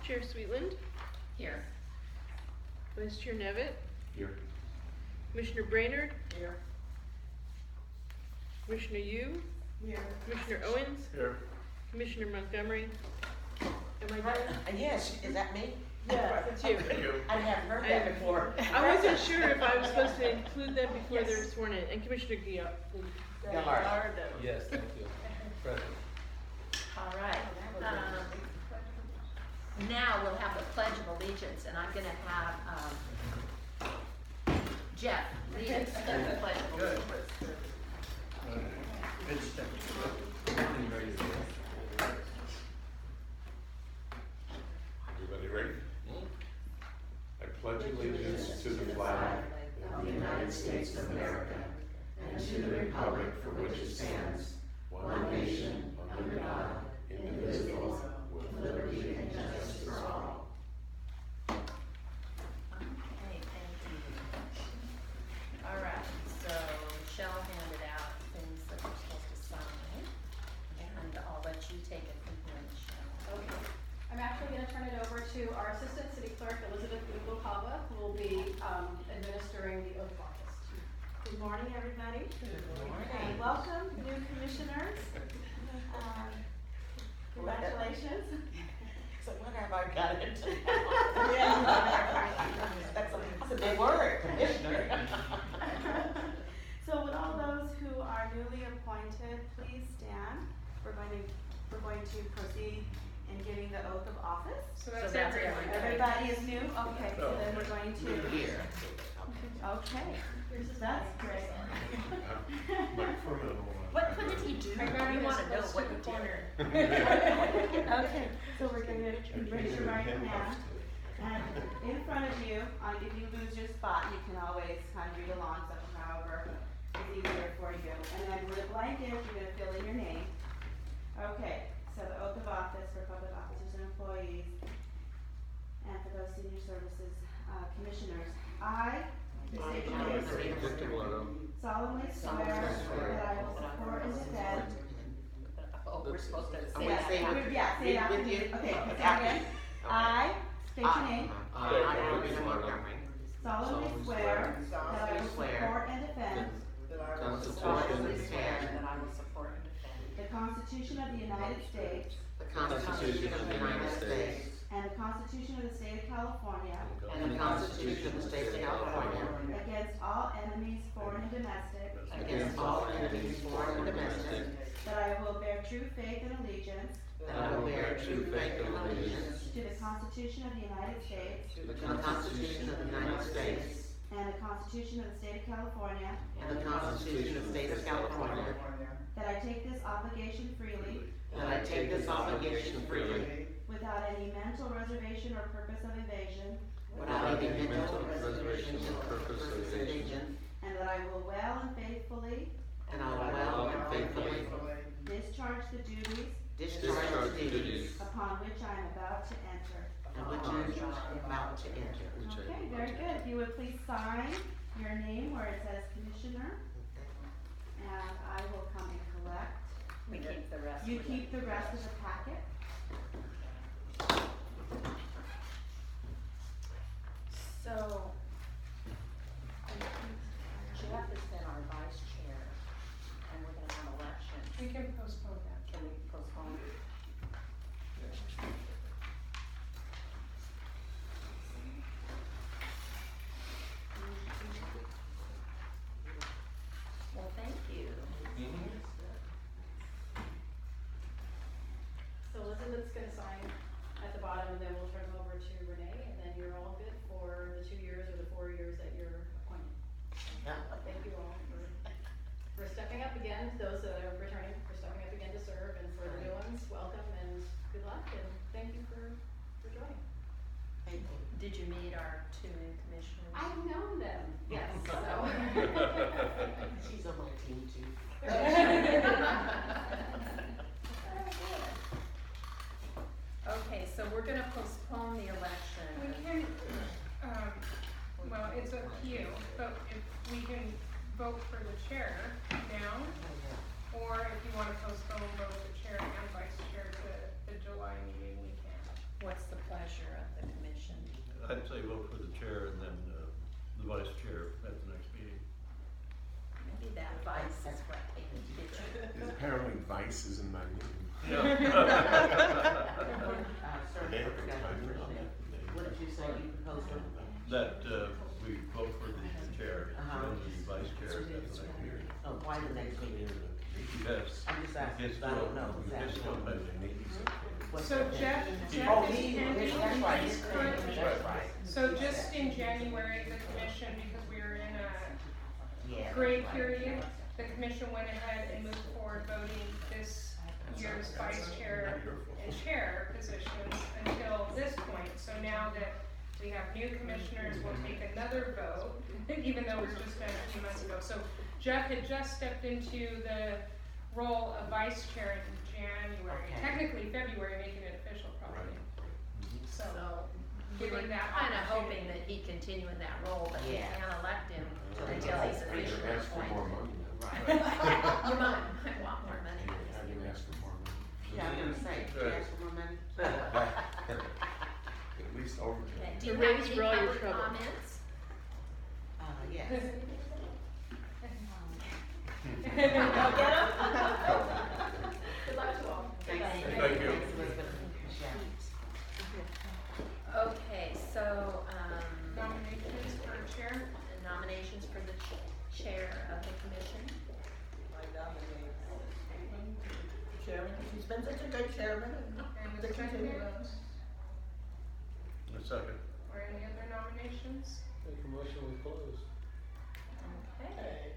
Chair Sweetland, Here. Vice Chair Nevitt, Here. Commissioner Brainerd, Here. Commissioner Yu, Here. Commissioner Owens, Here. Commissioner Montgomery. Am I done? Yes, is that me? Yes, it's you. I haven't heard that before. I wasn't sure if I was supposed to include them before they were sworn in, and Commissioner Gallardo. Yes, thank you. Present. All right. Now we'll have the Pledge of Allegiance, and I'm going to have Jeff lead us in the Pledge of Allegiance. Everybody ready? I pledge allegiance to the flag of the United States of America and to the republic for which it stands, one nation, under God, indivisible, with liberty and justice for all. Okay, thank you. All right, so Michelle handed out things that we're supposed to sign, and I'll let you take it from here, Michelle. Okay. I'm actually going to turn it over to our Assistant City Clerk, Elizabeth Uglokava, who will be administering the oath of office. Good morning, everybody. Good And welcome, new commissioners. Congratulations. So what have I got into? That's a big word, commissioner. So with all those who are newly appointed, please stand. We're going to proceed in giving the oath of office. So that's everyone. Everybody is new? Okay, so then we're going to, Here. okay, that's great. What did he do? We want to know what you did. Okay, so we're going to raise your right hand. And in front of you, if you lose your spot, you can always kind of read along, so however is easier for you. And then with a blanket, you're going to fill in your name. Okay, so the oath of office for public officers and employees, and for those senior services commissioners. I, state your name, solemnly swear that I will support and defend. Oh, we're supposed to say Yeah, say that. with- Yeah, say it after with me. you. Okay, say it Okay. again. I, state your name, Solemnly solemnly swear that I will support and defend solemnly swear that I will support and defend the Constitution of the United States the Constitution of the United States and the Constitution of the State of California and the Constitution of the State of California against all enemies, foreign and domestic, against all enemies, foreign and domestic, that I will bear true faith and allegiance that I will bear true faith and allegiance to the Constitution of the United States to the Constitution of the United States and the Constitution of the State of California, and the Constitution of the State of California, that I take this obligation freely that I take this obligation freely without any mental reservation or purpose of evasion, without any mental reservation or purpose of evasion, and that I will well and faithfully and I will well and faithfully discharge the duties discharge the duties upon which I am about to enter. and which I am about to enter. Okay, very good. If you would please sign your name where it says Commissioner, and I will come and collect. We keep the rest. You with keep it. the rest of the packet. So, Jeff has been our vice chair, and we're gonna have elections. We can postpone that. Can we postpone? Well, thank you. So Elizabeth's going to sign at the bottom, and then we'll turn it over to Renee, and then you're all good for the 2 years or the 4 years that you're appointed. Thank you all for stepping up again, those that are returning, for stepping up again to serve, and for the new ones, welcome and good luck, and thank you for joining. Thank you. Did you meet our two new commissioners? I've known them, yes, so. She's on my team too. Okay, so we're gonna postpone the election. We can, well, it's up to you, but if we can vote for the chair now, or if you want to postpone both the chair and vice chair to the July meeting, we can. What's the pleasure Apparently vice is in my name. Yeah. Sir, They I have a forgot to timer mention on it. that. What did you say you proposed? That, we vote for the chair, Uh-huh. and the vice chair at the next meeting. Oh, why the next meeting? Yes. I'm just asking, It's I don't know still exactly. pending. What's So that? Jeff Oh, is he, pending, that's right, he's currently, that's right. so just in January, the commission, because we were in a Yeah. gray that's right. period, the commission went ahead and moved forward voting this year's vice chair and chair positions until this point. So now that we have new commissioners, we'll take another vote, even though it was just done a few months ago. So Jeff had just stepped into the role of vice chair in January, Okay. technically February, making it official probably. So, We were giving that kinda opportunity. hoping that he'd continue in that role, but we Yeah. can't elect him Till until he's I officially can ask for more appointed. money now. Right. You might want more money. I can ask for more money. Yeah, I'm gonna say, do you ask for more money? At least over. Okay, do The you have raise any for all your public trouble. comments? Yes. Good luck to all. Thanks. Thank you. Thanks, Elizabeth. Okay, so, Nominations for chair? nominations for the chair of the commission. Chairman, she's been such a good chairman. And The the second, continuance. A second. or any other nominations? Make a motion, we close. Okay.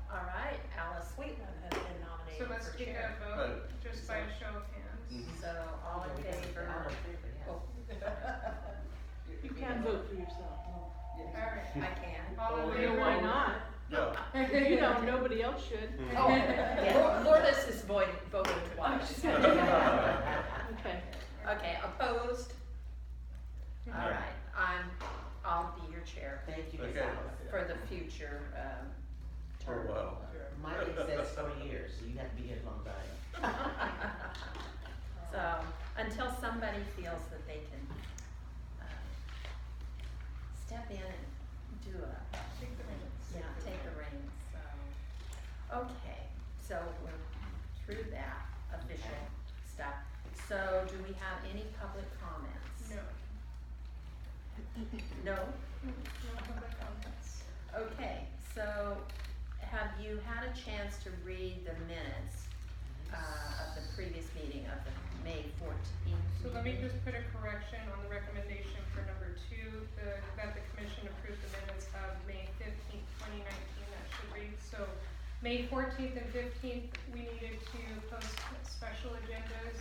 All right, Alice Sweetland has been nominated So let's for take chair. a vote, just by a show of hands. So, all in favor? All in favor, yes. Oh, You can vote for yourself. Alright, I can. all in You know, favor? why not? Yeah. If you don't, nobody else should. Oh, yeah, Lourdes is voting twice. Okay. Okay, opposed? All right, I'll be your chair Thank you, Ms. Okay. Alice. for the future, For a term. while. Mine says 4 years, so you have to be here a long time. So, until somebody feels that they can, step in and do Take the minutes. take the reins, so. Okay, so we're through that official stuff. So, do we have any public comments? No, No? no public comments. Okay, so have you had a chance to read the minutes, of the previous meeting of the May 14th? So let me just put a correction on the recommendation for number 2, that the commission approved the minutes of May 15th, 2019, that should read. So May 14th and 15th, we needed to post special agendas.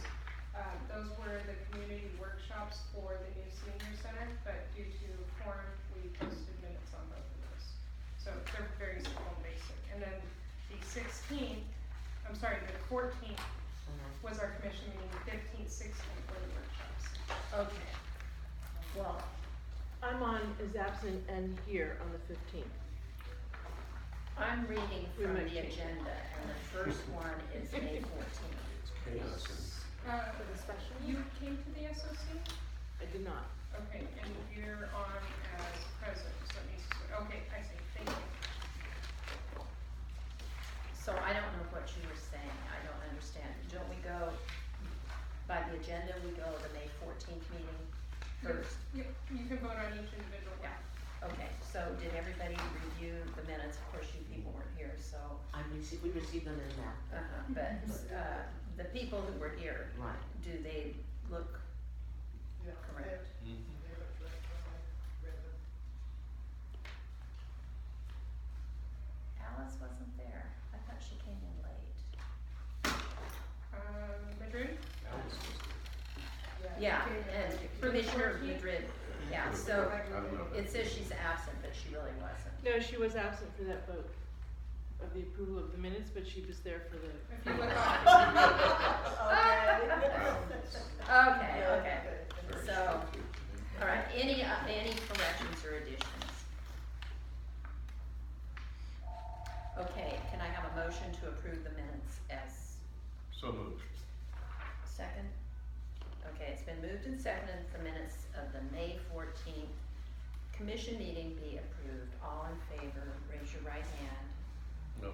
Those were the community workshops for the new senior center, but due to form, we posted minutes on both of those. So they're very simple and basic. And then the 14th was our commission meeting, the 15th, 16th were the workshops. Okay. Well, I'm on is absent and here on the 15th. I'm reading We from might the change it. agenda, and the first one is May 14th. Chaos For the special? You came to the SOC? I did not. Okay, and you're on as president, so it needs to, okay, I see, thank you. So I don't know what you were saying, I don't understand. Don't we go, by the agenda, we go to the May 14th meeting first? Yep, you can vote on each individual. Yeah. Okay, so did everybody review the minutes? Of course, you people weren't here, so, We received them in now. but, the people who were here, Right. do they look correct? Alice wasn't there. I thought she came in late. Madrid? Yeah, and For the Commissioner 14th? Madrid, yeah, so I don't know. it says she's absent, but she really wasn't. No, she was absent for that vote of the approval of the minutes, but she was there for the. If you look on. Okay, okay. So, all right, any corrections or additions? Okay, can I have a motion to approve the minutes as So moved. second? Okay, it's been moved and seconded, the minutes of the May 14th commission meeting be approved. All in favor, raise your right hand. No.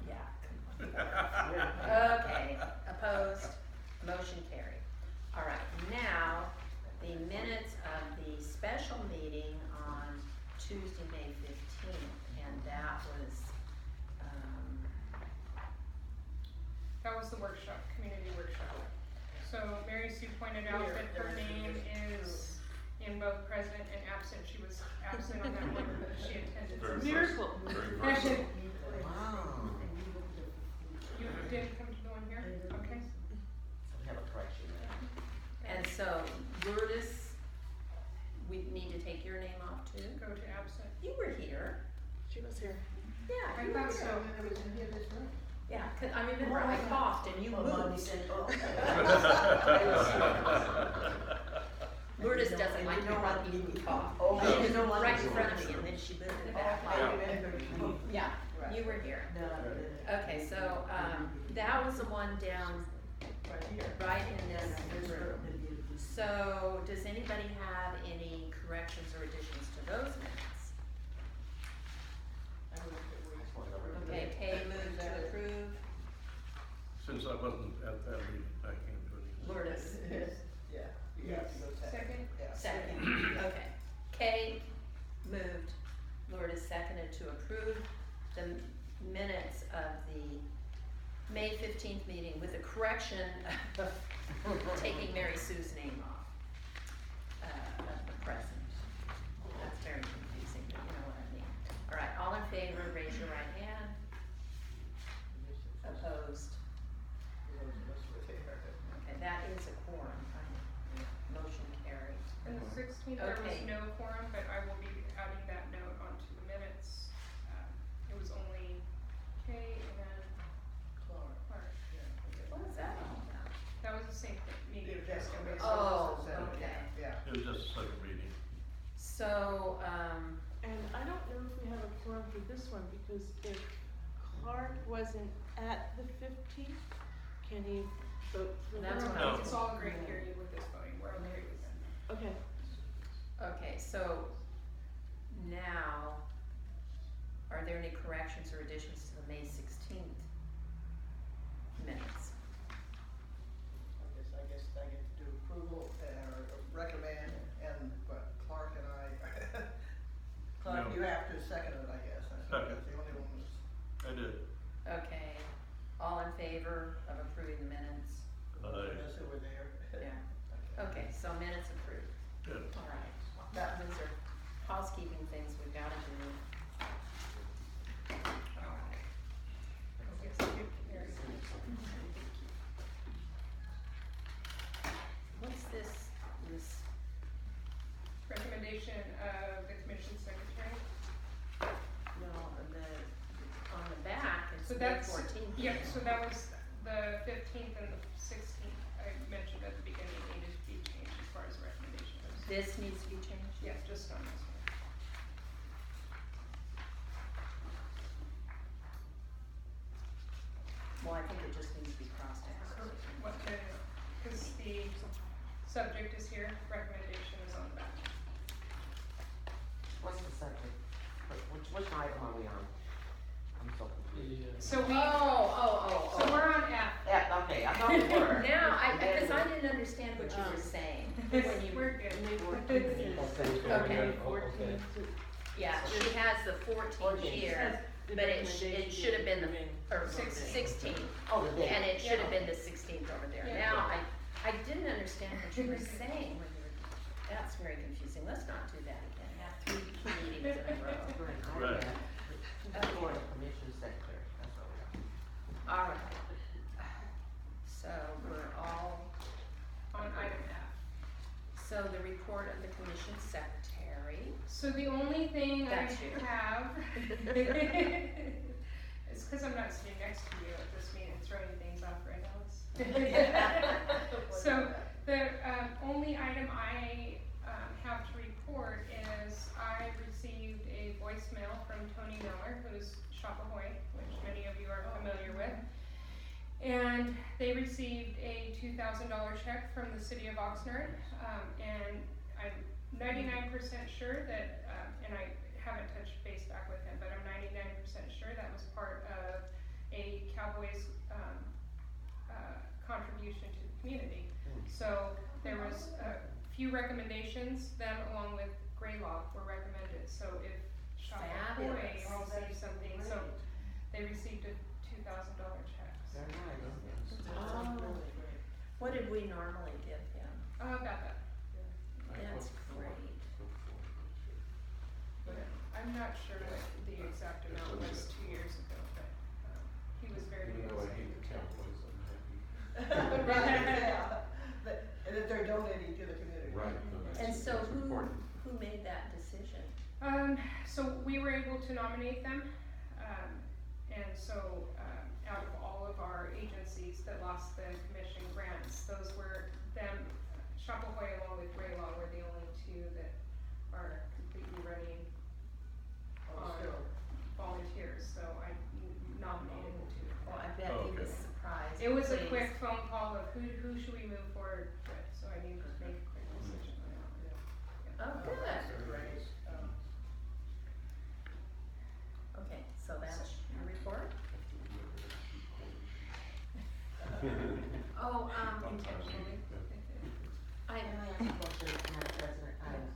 Yeah, come on. We're That was the workshop, community workshop. So Mary Sue pointed out that her name is in both present and absent. She was absent on that one, but she attended. Very Miracle. Very personal. Wow. You didn't come to the one here? Okay. We have a correction there. And so Lourdes, we need to take your name off too? Go to absent. You were here. She was here. Yeah, I you were thought here. so. Yeah, 'cause I remember I coughed and you moved. Lourdes doesn't like to run people who cough. Oh, She you was don't like right in to front run of me and then she moved to the back. Yeah. Yeah, you were here. No, I didn't. Okay, so, that was the one down Right here. right in this room. So, does anybody have any corrections or additions to those minutes? Okay, Kay moved to approve, Since I wasn't at that meeting, I can't do anything. Lourdes, Yeah, you have to go second. Second? Yeah. second, okay. Kay moved, Lourdes seconded to approve the minutes of the May 15th meeting with the correction of taking Mary Sue's name off, of the present. That's very confusing, but you know what I mean. All right, all in favor, raise your right hand. Opposed? Okay, that is a quorum, motion carried. And the 16th, there was Okay. no quorum, but I will be adding that note onto the minutes. It was only Kay and Clark. What was that all about? That was the same meeting. Oh, okay. Yeah. It was just a second reading. So, And I don't know if we have a quorum for this one, because if Clark wasn't at the 15th, can he vote for That's the what No. It's all great period with this voting, we're okay with that. Okay, okay, so now, are there any corrections or additions to the May 16th minutes? I guess I get to do approval or recommend and, but Clark and I, Clark, No. you have to second it, I guess. I think Second. that's the only one that's. I did. Okay, all in favor of approving the minutes? Unless they were there. Yeah. Okay, so minutes approved. Good. All right, those are housekeeping things we've gotta do. All right. Okay, so Mary Sue. What's this, Recommendation of the commission secretary. no, on the back, it's So May that's, 14th. yeah, so that was the 15th and the 16th, I mentioned at the beginning, needed to be changed as far as the recommendation goes. This needs to be changed? Yeah, just on this one. Well, I think it just needs to be crossed out. What the, cause the subject is here, recommendation is on the back. What's the subject? Which item are we on? I'm so confused. So we, Oh. so we're on F. Yeah, okay, I thought we were. Now, because I didn't understand what you were saying, when you, We're good. May 14th is. Okay. May 14th is. yeah, she has the 14th here, The but it recommendation should have been the, being- or 16th. 16th, Oh, the date. and it should have been the 16th over there. Yeah. Now, I didn't understand what you were saying when you were, that's very confusing, let's not do that again, have 3 meetings in a row. Right. For the commission secretary, that's what we are. All right, so we're all, On item F. so the report of the commission secretary. So the only thing I That's you. have is because I'm not sitting next to you at this meeting, throwing things off right now. So the only item I have to report is I received a voicemail from Tony Miller, who's Shopaholic, which many of you are familiar with. And they received a $2,000 check from the city of Oxnard, and I'm 99% sure that, and I haven't touched base back with him, but I'm 99% sure that was part of a Cowboys contribution to the community. So there was a few recommendations, them along with Greylock were recommended, so if Shopaholic Fabulous. received something, so they received a $2,000 check. Very nice. did we normally give him? About that. That's great. I'm not sure what the exact amount was 2 years ago, but, he was very Even though I good. hate the Cowboys, I'm happy. Right, yeah. And that they're donating to the community. Right. No, that's- And so that's who important. made that decision? So we were able to nominate them, and so, out of all of our agencies that lost the commission grants, those were them, Chapahoy along with Graylaw were the only two that are completely running on volunteers, so I nominated the two. Oh, I bet he was surprised. It was a pleased. quick phone call of who should we move forward with, so I needed to make a quick decision on that. Oh, good. Okay, so that's your report? Oh, Intentionally. I, Can I ask a question, Madam President?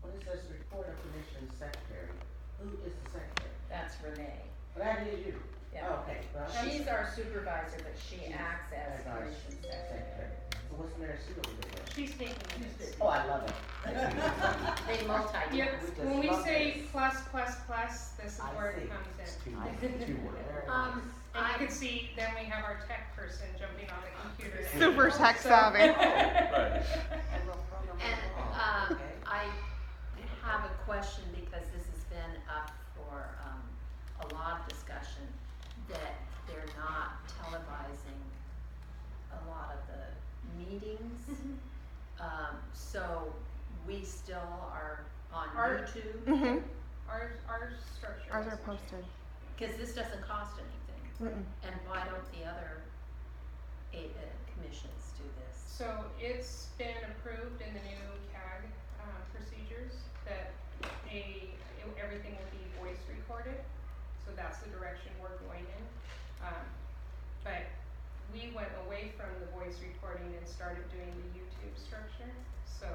What is this report of commission secretary? Who is the secretary? that's Renee. Well, that is you. Yeah. Oh, okay, well. She's our supervisor, but she acts as That's our commission secretary. So what's Mary Sue over there? She's taking this. Oh, I love it. They multitask. Yep, We just when we love say this. plus, plus, plus, this is I where see. it comes in. I see. Very Um, And I you can see, then we have our tech person jumping on the computer. Super tech savvy. Right. And, Oh, okay. I have a question because this has been up for, a lot of discussion, that they're not televising a lot of the meetings. So we still are on Our- YouTube, Mm-hmm. Our structure. Ours are is- posted. cause this doesn't cost anything. Mm-mm. And why don't the other commissions do this? So it's been approved in the new CAG, procedures that everything will be voice recorded. So that's the direction we're going in. But we went away from the voice recording and started doing the YouTube structure. So,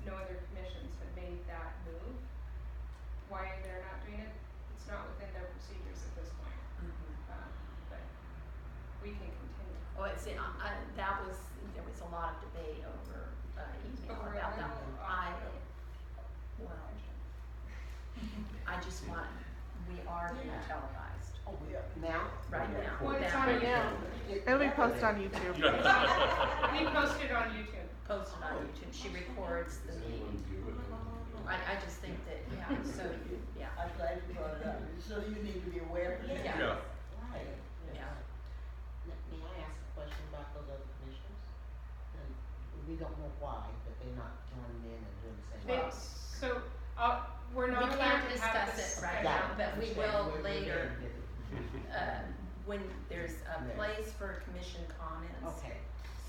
no other commissions have made that move. Why they're not doing it, it's not within their procedures at this point. But we can continue. Oh, it's, there was a lot of debate over, email Over about that. audio. Well, I just want, we are being televised Oh, we are now? right now. Well, it's Now. on Right now. It'll be posted on YouTube. We posted on YouTube. Posted on YouTube, she records the meeting. I just think that, yeah, so, yeah, I'm glad you brought it up, so you need to be aware of it. Yeah. Yeah. Right. yeah. May I ask a question about those other commissioners? And we don't know why, but they're not joining in and doing the same. They- So, we're not We allowed can't to have discuss this. it right okay. now, but we will later, Okay. when there's a place for commission comments.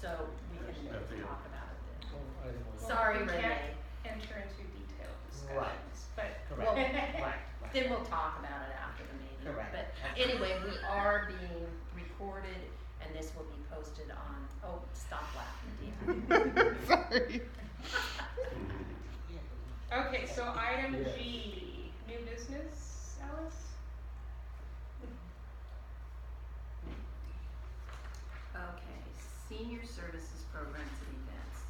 So we can At the end. talk about it then. Well, Sorry, we can't Renee. enter into detailed Right. discussions, but Well, Correct, right, right. then we'll talk about it after the meeting. Correct. But anyway, we are being recorded and this will be posted on, oh, stop laughing, Deanna. Sorry. Okay, so item G, new business, Alice? Okay, senior services programs and events.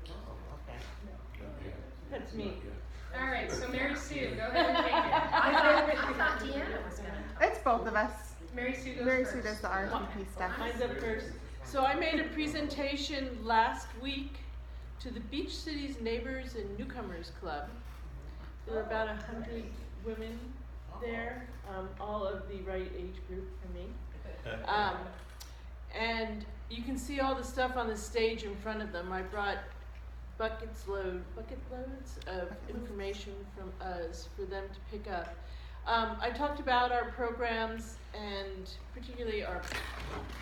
Oh, okay. That's me. All right, so Mary Sue, go ahead and take it. I thought Deanna was gonna talk. It's both of us. Mary Sue goes Mary first. Sue does the RSVP stuff. Mine's up first. So I made a presentation last week to the Beach Cities Neighbors and Newcomers Club. There were about 100 women there, all of the right age group for me. And you can see all the stuff on the stage in front of them. I brought bucket loads of information from us for them to pick up. I talked about our programs and particularly our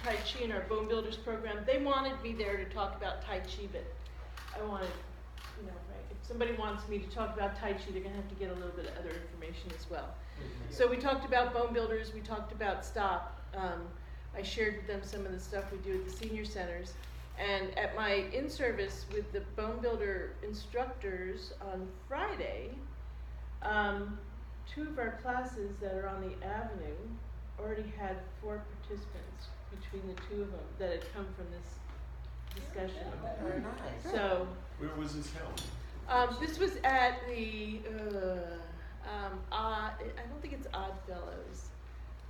Tai Chi and our Bone Builders program. They wanted me there to talk about Tai Chi, but I wanted, right, if somebody wants me to talk about Tai Chi, they're gonna have to get a little bit of other information as well. So we talked about Bone Builders, we talked about STOP. I shared with them some of the stuff we do at the senior centers. And at my in-service with the Bone Builder instructors on Friday, two of our classes that are on the avenue already had 4 participants between the 2 of them that had come from this discussion. Very nice. So, Where was this held? this was at the, I don't think it's Oddfellows,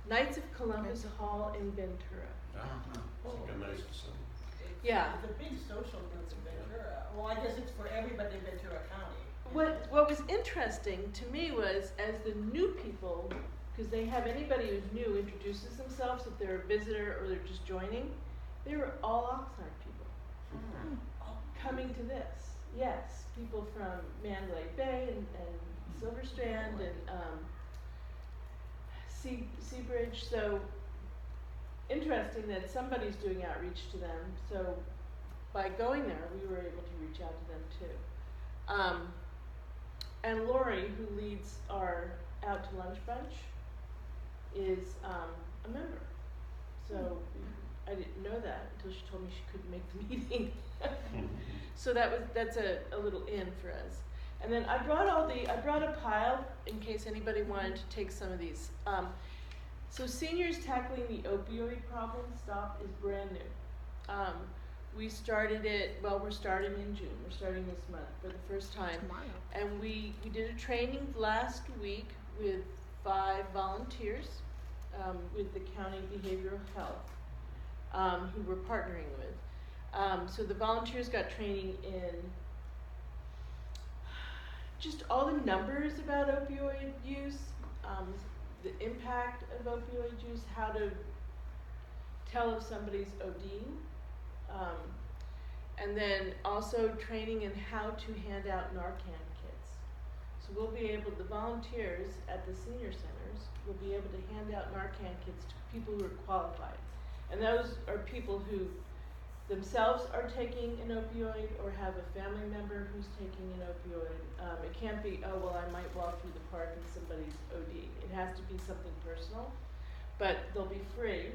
Knights of Columbus Hall in Ventura. It's like a nice facility. Yeah. It's a big social group in Ventura. Well, I guess it's for everybody in Ventura County. What was interesting to me was, as the new people, because they have anybody who's new introduces themselves if they're a visitor or they're just joining, they were all Oxnard people coming to this. Yes, people from Mandalay Bay and Silver Strand and Seabridge. So interesting that somebody's doing outreach to them. So by going there, we were able to reach out to them too. And Lori, who leads our Out to Lunch Bunch, is a member. So I didn't know that until she told me she couldn't make the meeting. So that's a little in for us. And then I brought a pile in case anybody wanted to take some of these. So Seniors Tackling the Opioid Problem Stop is brand new. We started it, we're starting in June. We're starting this month for the first time. Tomorrow. And we did a training last week with 5 volunteers with the County Behavioral Health who we're partnering with. So the volunteers got training in just all the numbers about opioid use, the impact of opioid use, how to tell if somebody's ODing, and then also training in how to hand out Narcan kits. So we'll be able, the volunteers at the senior centers will be able to hand out Narcan kits to people who are qualified. And those are people who themselves are taking an opioid or have a family member who's taking an opioid. It can't be, I might walk through the park and somebody's ODing. It has to be something personal, but they'll be free.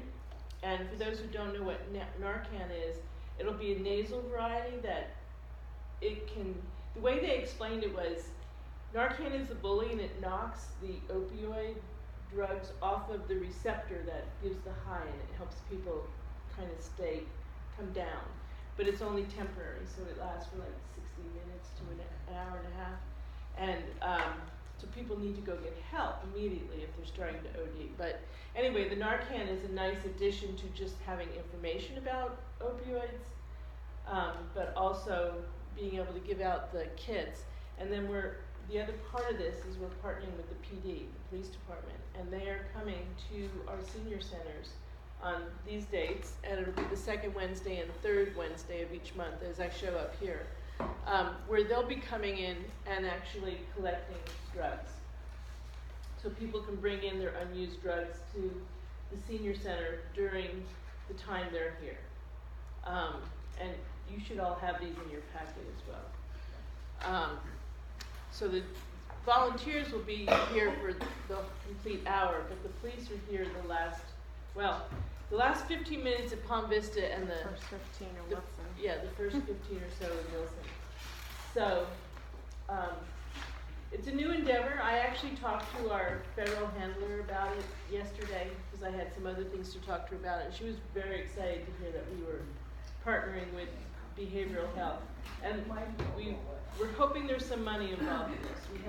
And for those who don't know what Narcan is, it'll be a nasal variety that the way they explained it was, Narcan is a bully and it knocks the opioid drugs off of the receptor that gives the high, and it helps people kind of come down. But it's only temporary, so it lasts for like 60 minutes to an hour and a half. And so people need to go get help immediately if they're starting to OD. But anyway, the Narcan is a nice addition to just having information about opioids, but also being able to give out the kits. And then the other part of this is we're partnering with the PD, the police department, and they are coming to our senior centers on these dates, and it'll be the 2nd Wednesday and 3rd Wednesday of each month as I show up here, where they'll be coming in and actually collecting drugs. So people can bring in their unused drugs to the senior center during the time they're here. And you should all have these in your packet as well. So the volunteers will be here for the complete hour, but the police are here the last 15 minutes at Palm Vista and the First 15 or Wilson. Yeah, the first 15 or so in Wilson. So it's a new endeavor. I actually talked to our federal handler about it yesterday because I had some other things to talk to her about it. She was very excited to hear that we were partnering with behavioral health. And we're hoping there's some money involved in this. We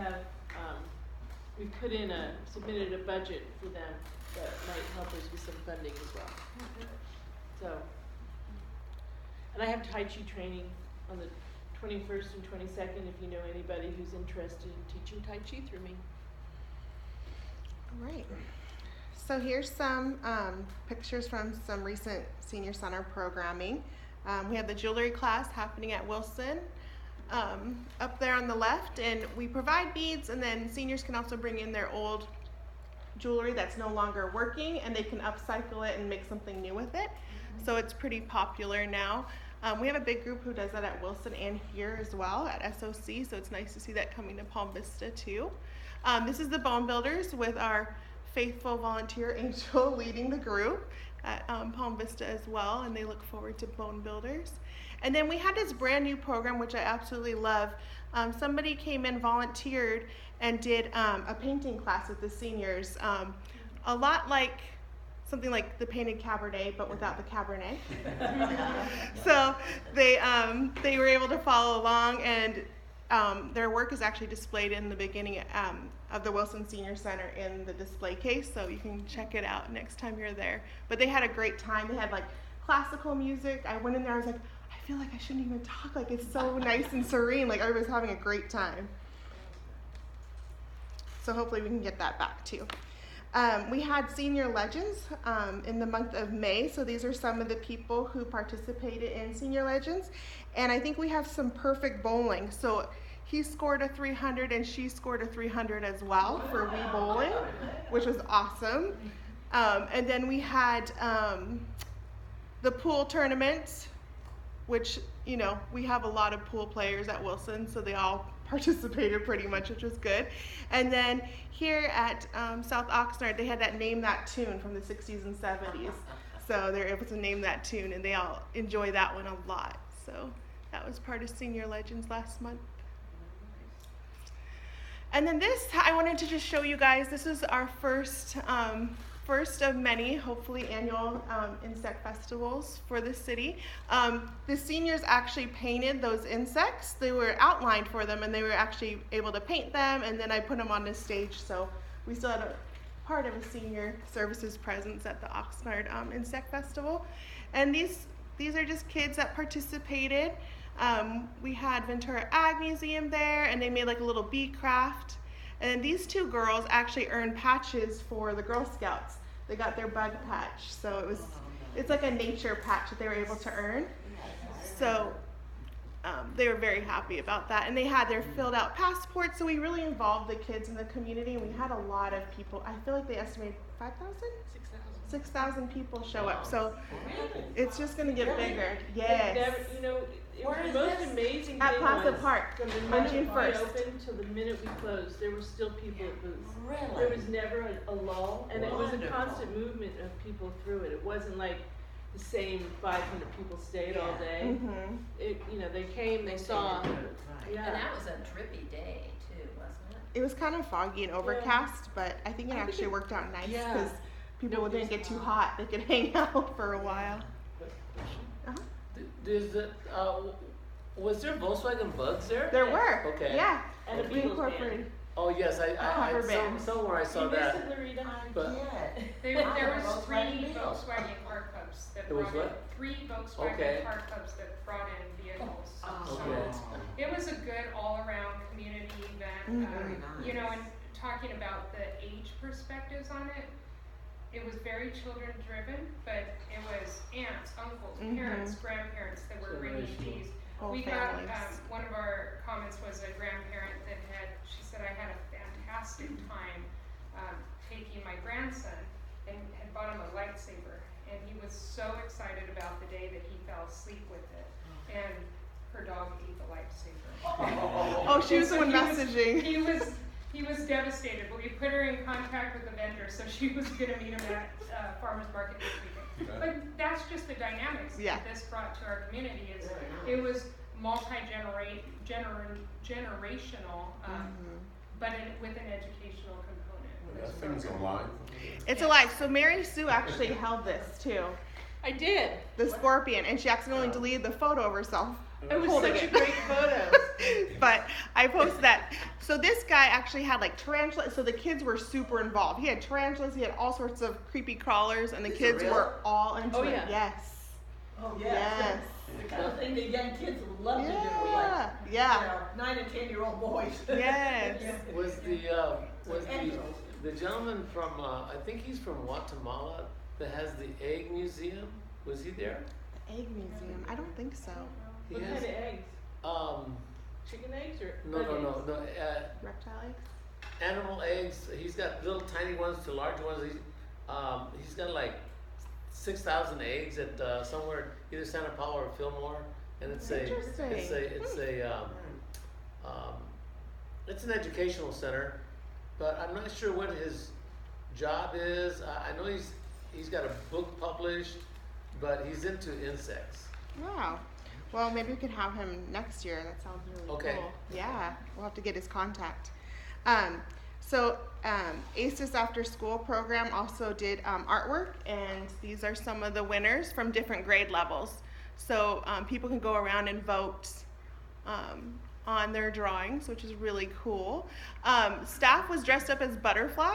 submitted a budget for them that might help us with some funding as well. So, and I have Tai Chi training on the 21st and 22nd if you know anybody who's interested in teaching Tai Chi through me. All right. So here's some pictures from some recent senior center programming. We have the jewelry class happening at Wilson up there on the left, and we provide beads, and then seniors can also bring in their old jewelry that's no longer working, and they can upcycle it and make something new with it. So it's pretty popular now. We have a big group who does that at Wilson and here as well at SOC, so it's nice to see that coming to Palm Vista too. This is the Bone Builders with our faithful volunteer Angel leading the group at Palm Vista as well, and they look forward to Bone Builders. And then we had this brand new program, which I absolutely love. Somebody came in, volunteered, and did a painting class with the seniors. A lot like something like the Painted Cabernet, but without the Cabernet. So they were able to follow along, and their work is actually displayed in the beginning of the Wilson Senior Center in the display case, so you can check it out next time you're there. But they had a great time. They had like classical music. I went in there, I was like, I feel like I shouldn't even talk. Like, it's so nice and serene. Like, everybody's having a great time. So hopefully we can get that back too. We had Senior Legends in the month of May. So these are some of the people who participated in Senior Legends. And I think we have some perfect bowling. So he scored a 300 and she scored a 300 as well for Wii Bowling, which was awesome. And then we had the pool tournament, which, you know, we have a lot of pool players at Wilson, so they all participated pretty much, which was good. And then here at South Oxnard, they had that Name That Tune from the 60s and 70s. So they're able to name that tune, and they all enjoy that one a lot. So that was part of Senior Legends last month. And then this, I wanted to just show you guys, this is our first of many, hopefully, annual insect festivals for the city. The seniors actually painted those insects. They were outlined for them, and they were actually able to paint them, and then I put them on the stage. So we still had a part of a senior services presence at the Oxnard Insect Festival. And these are just kids that participated. We had Ventura Ag Museum there, and they made like a little bee craft. And these two girls actually earned patches for the Girl Scouts. They got their bug patch, so it's like a nature patch that they were able to earn. So they were very happy about that. And they had their filled out passports, so we really involved the kids in the community, and we had a lot of people. I feel like they estimated 5,000? 6,000 people show up. So it's just going to get bigger. Yes. Never, you know, it was the most amazing At thing Plaza was Park from the on minute June we 1st. opened till the minute we closed, there were still people at booths. Really? There was never a lull, and it was a Wonderful. constant movement of people through it. It wasn't like the same 500 people stayed all day. Mm-hmm. It, you know, they came, they saw. And Yeah. that was a drippy day too, wasn't it? It was kind of foggy and overcast, but I think it actually worked out nice yeah. because people No, didn't it was get too hot. hot. They could hang out for a while. There's the, was there Volkswagen Bugs there? There were. Okay. Yeah. And a We Beatles band. incorporated. Oh, yes, Cover band. somewhere I saw You missed that. it, Loretta? But- There was Volkswagen three Beetles. Volkswagen car clubs that There was brought in, what? three Volkswagen Okay. car clubs that brought in vehicles. So Okay. it was a good all-around community event. Mhm. Very nice. You know, and talking about the age perspectives on it, it was very children-driven, but it was aunts, uncles, parents, grandparents that were bringing these. Whole We got, families. one of our comments was a grandparent that she said, I had a fantastic time taking my grandson and had bought him a lightsaber. And he was so excited about the day that he fell asleep with it. And her dog ate the lightsaber. Oh, she was the And one so messaging. He was devastated, but we put her in contact with the vendor, so she was gonna meet him at farmer's market this weekend. But that's just the dynamics Yeah. that this brought to our community is, it was generational, but with an educational component. That thing's alive. It's alive. So Mary Sue actually held this too, I did. the scorpion, and she accidentally deleted the photo of herself. It was Holding such a it. great photo. But I posted that. So this guy actually had like tarantulas. So the kids were super involved. He had tarantulas. He had all sorts of creepy crawlers, and the These are kids real? were all into Oh, it. yeah. Yes. Oh, Yes. The kind of thing that young kids love to do, like, Yeah. Yeah. 9 and 10-year-old boys. Yes. Was the gentleman from, I think he's from Guatemala that has the egg museum, was he there? Egg museum. I don't think so. He What has, kind of eggs? Chicken eggs or no, bug no, eggs? no, Reptile eggs. animal eggs. He's got little tiny ones to large ones. He's got like 6,000 eggs at somewhere either Santa Paula or Fillmore, and it's Interesting. it's an educational center, but I'm not sure what his job is. I know he's got a book published, but he's into insects. Wow. Well, maybe we could have him next year. That sounds really Okay. cool. Yeah, we'll have to get his contact. So ACES After School program also did artwork, and these are some of the winners from different grade levels. So people can go around and vote on their drawings, which is really cool. Staff was dressed up as butterfly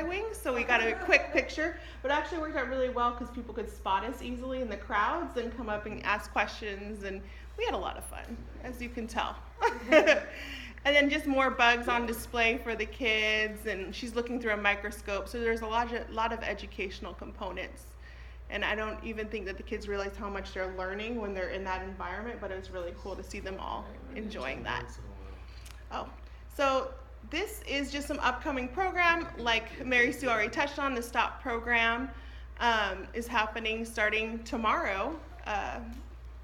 wings, so we got a quick picture, but it actually worked out really well because people could spot us easily in the crowds and come up and ask questions, and we had a lot of fun, as you can tell. And then just more bugs on display for the kids, and she's looking through a microscope, so there's a lot of educational components. And I don't even think that the kids realize how much they're learning when they're in that environment, but it was really cool to see them all enjoying that. Oh, so this is just some upcoming program. Like Mary Sue already touched on, the STOP program is happening starting tomorrow.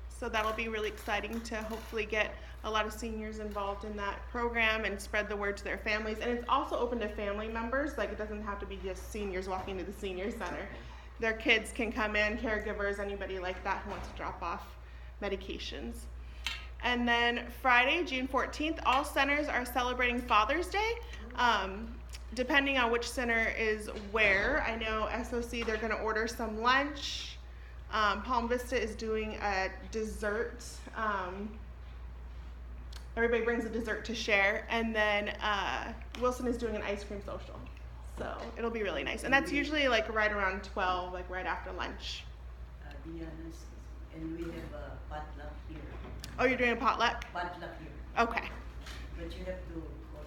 So that'll be really exciting to hopefully get a lot of seniors involved in that program and spread the word to their families. And it's also open to family members. Like, it doesn't have to be just seniors walking to the senior center. Their kids can come in, caregivers, anybody like that who wants to drop off medications. And then Friday, June 14th, all centers are celebrating Father's Day. Depending on which center is where, I know SOC, they're going to order some lunch. Palm Vista is doing a dessert. Everybody brings a dessert to share. And then Wilson is doing an ice cream social. So it'll be really nice. And that's usually like right around 12, like right after lunch. Be honest, and we have a potluck here. Oh, you're doing a potluck? Potluck here. Okay. But you have to call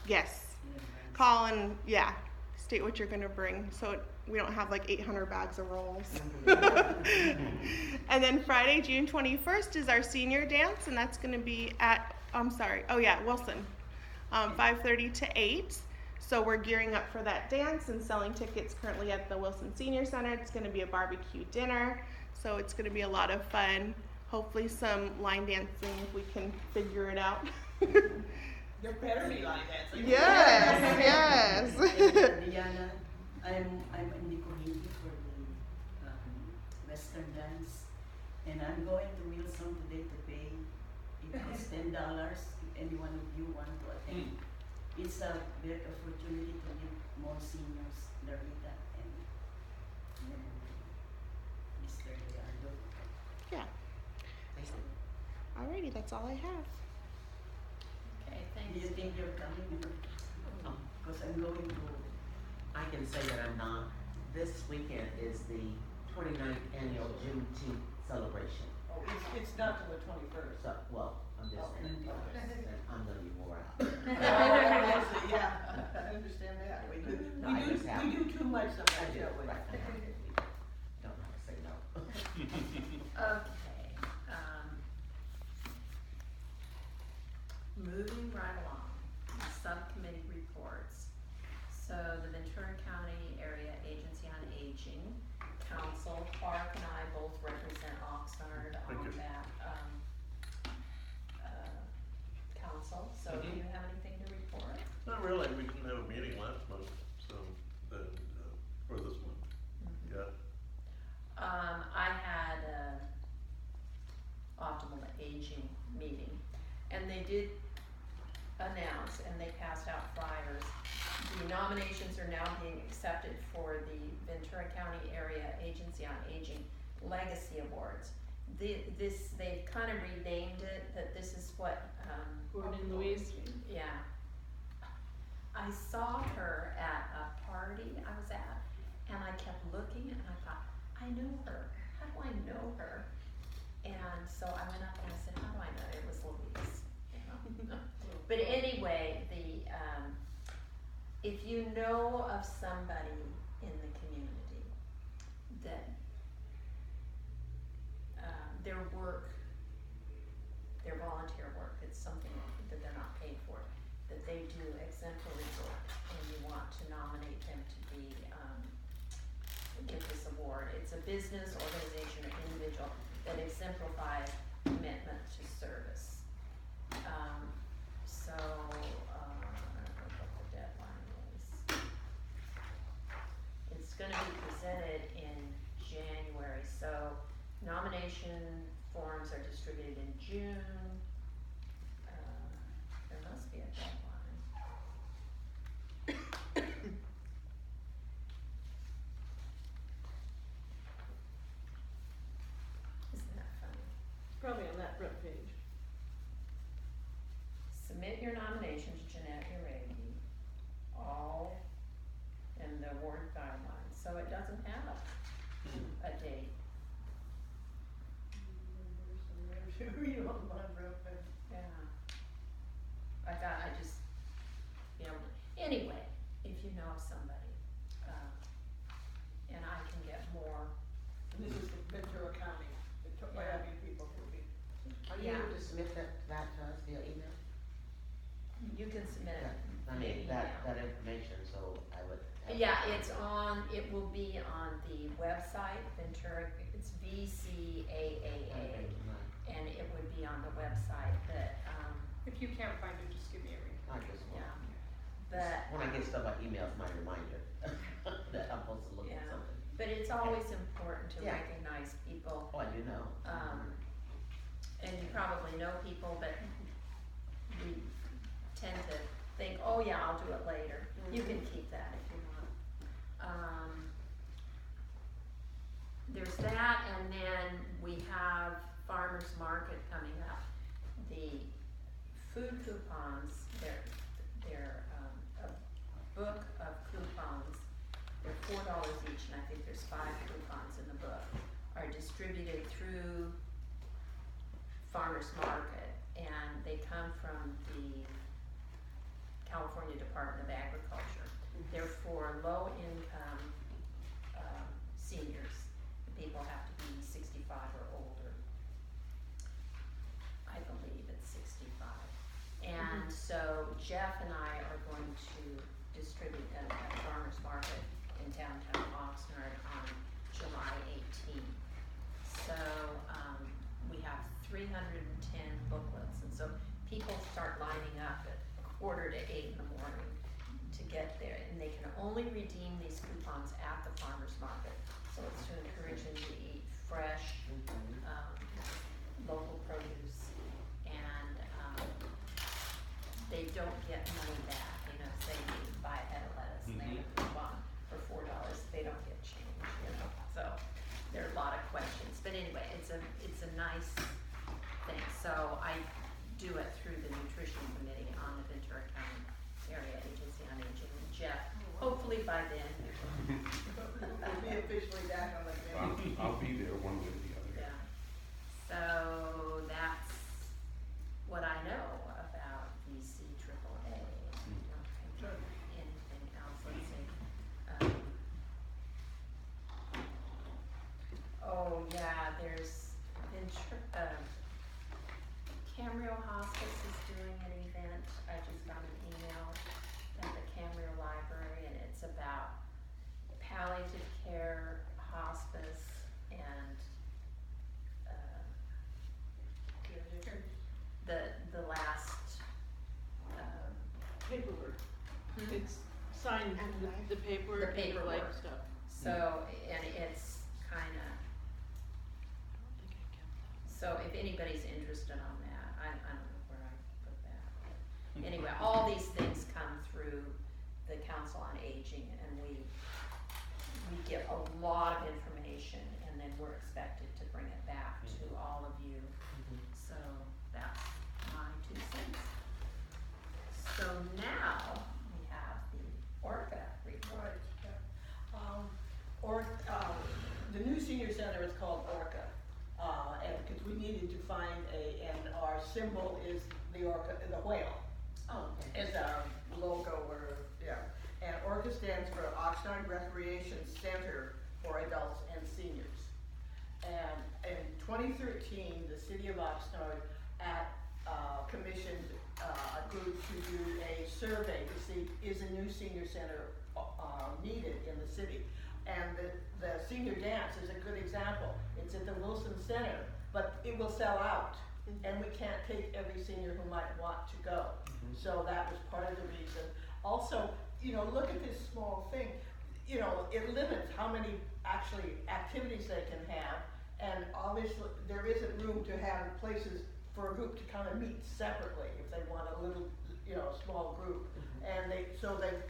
Yes. in advance. Call and, yeah, state what you're going to bring so we don't have like 800 bags of rolls. And then Friday, June 21st is our senior dance, and that's going to be at, Wilson, 5:30 to 8. So we're gearing up for that dance and selling tickets currently at the Wilson Senior Center. It's going to be a barbecue dinner, so it's going to be a lot of fun. Hopefully some line dancing if we can figure it out. There better be line dancing. Yes. Diana, I'm in the committee for the Western dance, and I'm going to Wilson today to pay. It costs $10 if any one of you want to attend. It's a great opportunity to give more seniors the Rita and Mr. Leonardo. Yeah. Alrighty, that's all I have. Okay, Do you thanks. think you're coming? Because I'm going to. I can say that I'm not. This weekend is the 29th annual Juneteenth celebration. Oh, it's not till the 21st. So, well, I'm just saying, I'm gonna be wore out. Yeah, I understand that. We No, I just have- do too much I sometimes, do, don't we? right, don't know how to say no. Okay, moving right along, subcommittee reports. So the Ventura County Area Agency on Aging Council, Clark and I both represent Oxnard Thank on you. that, council. So do you have anything to report? Not really, we didn't have a meeting last month, so, then, or this month, yeah. I had a optimal aging meeting, and they did announce, and they passed out flyers. The nominations are now being accepted for the Ventura County Area Agency on Aging Legacy Awards. They've kind of renamed it, that this is what, Gordon Louise. yeah. I saw her at a party I was at, and I kept looking, and I thought, I know her. How do I know her? And so I went up and I said, how do I know? It was Louise. You know? But anyway, if you know of somebody in the community that their work, their volunteer work, it's something that they're not paid for, that they do exemplary work, and you want to nominate them to be, get this award. It's a business, organization, or individual that exemplifies commitment to service. So, I don't know what the deadline is. It's gonna be presented in January, so nomination forms are distributed in June. There must be a deadline. so it doesn't have a date. Read on my real quick. Yeah. I thought I just, you know, anyway, if you know of somebody, and I can get more, This is the Ventura County, it took Miami people who be. Are you Yeah. able to submit that to us via email? you can submit it. I mean, via that information, so I would. have- Yeah, it will be on the website, Ventura, it's VCAAA, and it would be on the website, but, If you can't find it, just give me a ring. I just want, yeah. But, when I get stuff by email, it's my reminder that I'm supposed to look at Yeah. something. but it's always important to Yeah. recognize people, Oh, I do know. and you probably know people, but we tend to think, oh yeah, I'll do it later. You can keep that if you want. There's that, and then we have farmer's market coming up. The food coupons, they're a book of coupons. They're $4 each, and I think there's 5 coupons in the book, are distributed through farmer's market, and they come from the California Department of Agriculture. They're for low-income seniors. People have to be 65 or older. I believe it's 65. And so Jeff and I are going to distribute them at farmer's market in downtown Oxnard on July 18th. So we have 310 booklets, and so people start lining up at 7:45 in the morning to get there, and they can only redeem these coupons at the farmer's market. So it's to encourage them to eat fresh, local produce, and they don't get money back. You know, say you buy a head of lettuce and they have a coupon for $4, they don't get change. You know, so there are a lot of questions, but anyway, it's a nice thing. So I do it through the nutrition committee on the Ventura County Area Agency on Aging. And Jeff, hopefully by then. We'll be officially back on the committee. I'll be there one way or the other. Yeah. So that's what I know about VCAAA. I don't think of anything else. Let's see. Oh yeah, there's Camarillo Hospice is doing an event. I just got an email at the Camarillo Library, and it's about palliative care, hospice, and the last Paperwork. It's signed with the paper The and the like paperwork. stuff. so, and it's kinda, so if anybody's interested on that, I don't know where I put that. But anyway, all these things come through the Council on Aging, and we get a lot of information, and then we're expected to bring it back to all of you. So that's my 2 cents. So now we have the ORCA report. Right, yeah. The new senior center is called Orca, and because we needed to find and our symbol is the orca, the whale. Oh, okay. Is our logo or, yeah. And ORCA stands for Oxnard Recreation Center for Adults and Seniors. And in 2013, the city of Oxnard commissioned a group to do a survey to see is a new senior center needed in the city. And the senior dance is a good example. It's at the Wilson Center, but it will sell out. And we can't take every senior who might want to go. So that was part of the reason. Also, you know, look at this small thing. You know, it limits how many actually activities they can have. And obviously, there isn't room to have places for a group to kind of meet separately if they want a little, you know, small group. And they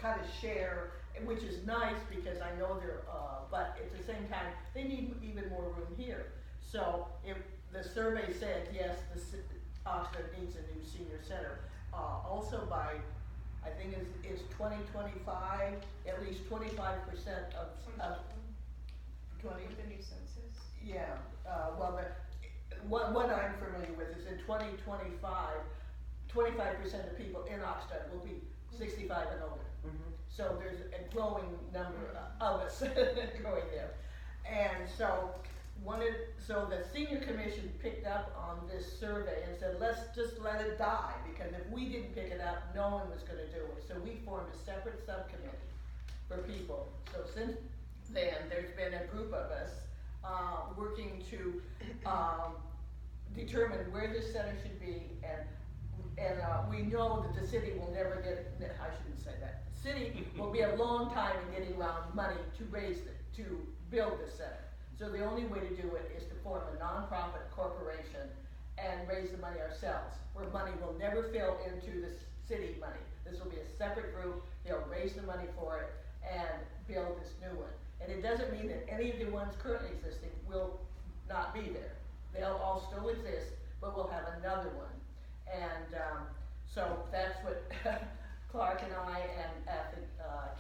kind of share, which is nice because I know they're, but at the same time, they need even more room here. So if the survey said, yes, Oxnard needs a new senior center. Also by, I think it's 2025, at least 25% of with the new census. Yeah, well, what I'm familiar with is in 2025, 25% of people in Oxnard will be 65 and older. So there's a growing number of us going there. And so so the senior commission picked up on this survey and said, let's just let it die, because if we didn't pick it up, no one was gonna do it. So we formed a separate subcommittee for people. So since then, there's been a group of us working to determine where this center should be, and we know that the city will never get, I shouldn't say that. The city will be a long time in getting around money to build this center. So the only way to do it is to form a nonprofit corporation and raise the money ourselves, where money will never fill into the city money. This will be a separate group, they'll raise the money for it and build this new one. And it doesn't mean that any of the ones currently existing will not be there. They'll all still exist, but we'll have another one. And so that's what Clark and I and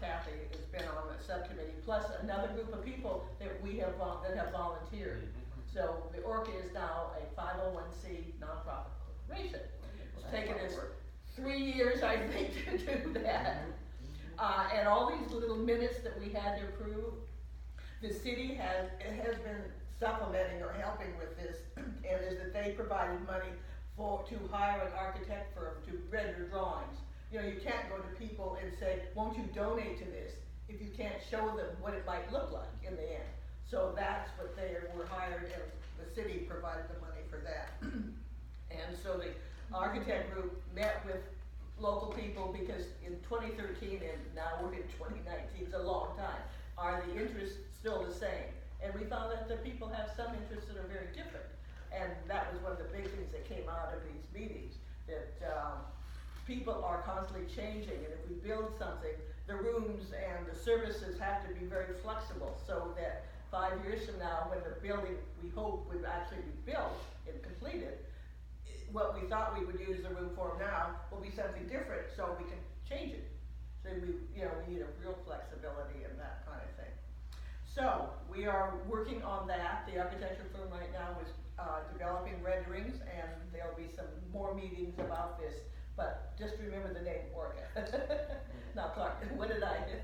Kathy has been on the subcommittee, plus another group of people that that have volunteered. So the Orca is now a 501c nonprofit corporation. It's taken us 3 years, I think, to do that. And all these little minutes that we had to approve, the city has been supplementing or helping with this, and is that they provided money to hire an architect firm to render drawings. You know, you can't go to people and say, won't you donate to this, if you can't show them what it might look like in the end. So that's what they were hired, and the city provided the money for that. And so the architect group met with local people, because in 2013, and now we're in 2019, it's a long time, are the interests still the same? And we found that the people have some interests that are very different. And that was one of the big things that came out of these meetings, that people are constantly changing, and if we build something, the rooms and the services have to be very flexible, so that 5 years from now, when the building, we hope, would actually be built and completed, what we thought we would use the room for now will be something different, so we can change it. So we need a real flexibility and that kind of thing. So we are working on that. The architecture firm right now is developing renderings, and there'll be some more meetings about this. But just remember the name Orca. Now, Clark, what did I do?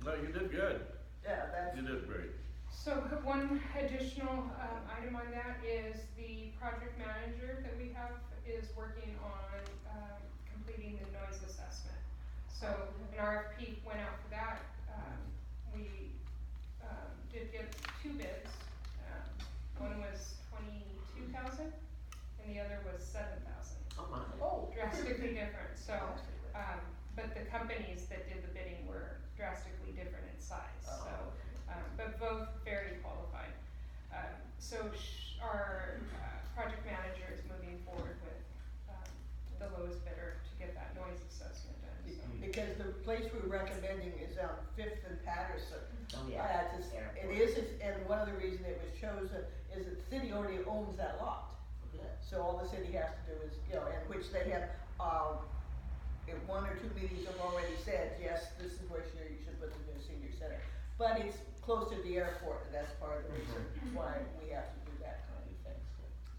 No, you did good. Yeah, that's. You did great. So one additional item on that is the project manager that we have is working on completing the noise assessment. So an RFP went out for that. We did get 2 bids. One was 22,000 and the other was 7,000. Oh my. Oh. Drastically different. So, but the companies that did the bidding were drastically different in size. So, but both very qualified. So our project manager is moving forward with the lowest bidder to get that noise assessment done. So. Because the place we're recommending is on 5th and Patterson. Oh, yeah. It is, and one of the reasons it was chosen is that the city already owns that lot. Good. So all the city has to do is, and which they have, in 1 or 2 meetings have already said, yes, this is where you should put the new senior center. But it's close to the airport, and that's part of the reason why we have to do that kind of thing.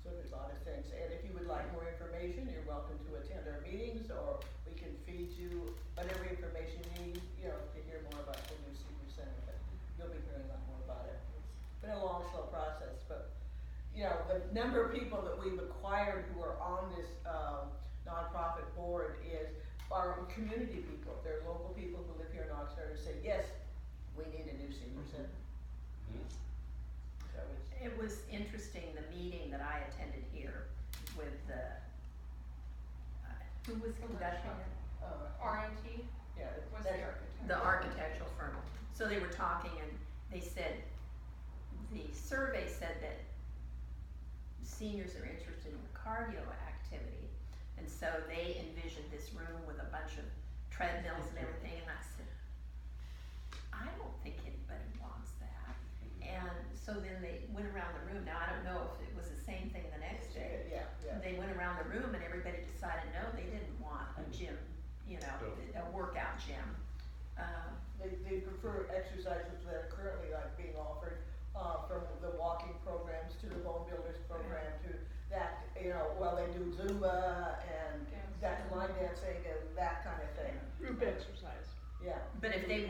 So there's a lot of things, and if you would like more information, you're welcome to attend our meetings, or we can feed you whatever information you need, to hear more about the new senior center. But you'll be hearing a lot more about it. It's been a long, slow process, but the number of people that we've acquired who are on this nonprofit board are community people. They're local people who live here in Oxnard who say, yes, we need a new senior center. So It was interesting, the meeting that I attended here with who was conducting it? RMT yeah, was that's, the architect. The architectural firm. So they were talking, and they said, the survey said that seniors are interested in cardio activity, and so they envisioned this room with a bunch of treadmills and everything, and I said, I don't think anybody wants that. And so then they went around the room. Now I don't know if it was the same thing the next day. yeah. They went around the room and everybody decided no, they didn't want a gym, a workout gym. They prefer exercises that are currently being offered from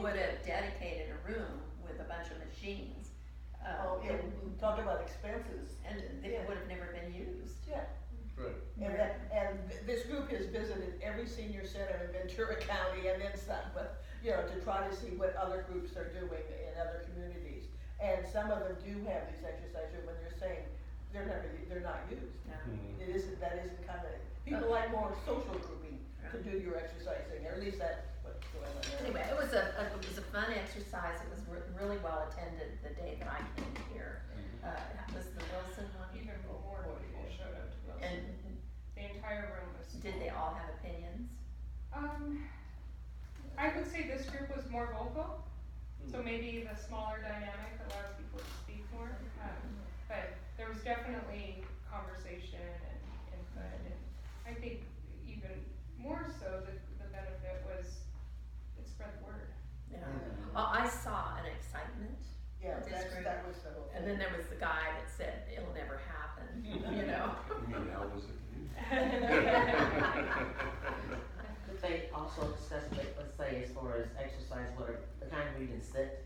would have dedicated a room with a bunch of machines. Oh, yeah, we talk about expenses. And they would have never been used. Yeah. Right. And this group has visited every senior center in Ventura County and then some, but, you know, to try to see what other groups are doing in other communities. And some of them do have these exercise rooms when they're saying they're not used. No. Mhm. That isn't kind of, people like more social grouping to do your exercising, or at least that's what's going on there. Anyway, it was a fun exercise. It was really well attended the day that I came here. Was the Wilson one? Even more people showed up to Wilson. And The entire room was full. did they all have opinions? I would say this group was more vocal, so maybe the smaller dynamic allows people to speak more. But there was definitely conversation and input, and I think even more so, the benefit was it spread the word. Yeah. Well, I saw an excitement. Yeah, This that group. was the whole thing. And then there was the guy that said, it'll never happen, you know? You mean Al was it? Could they also discuss, like, let's say, as far as exercise, what are the kind where you can sit?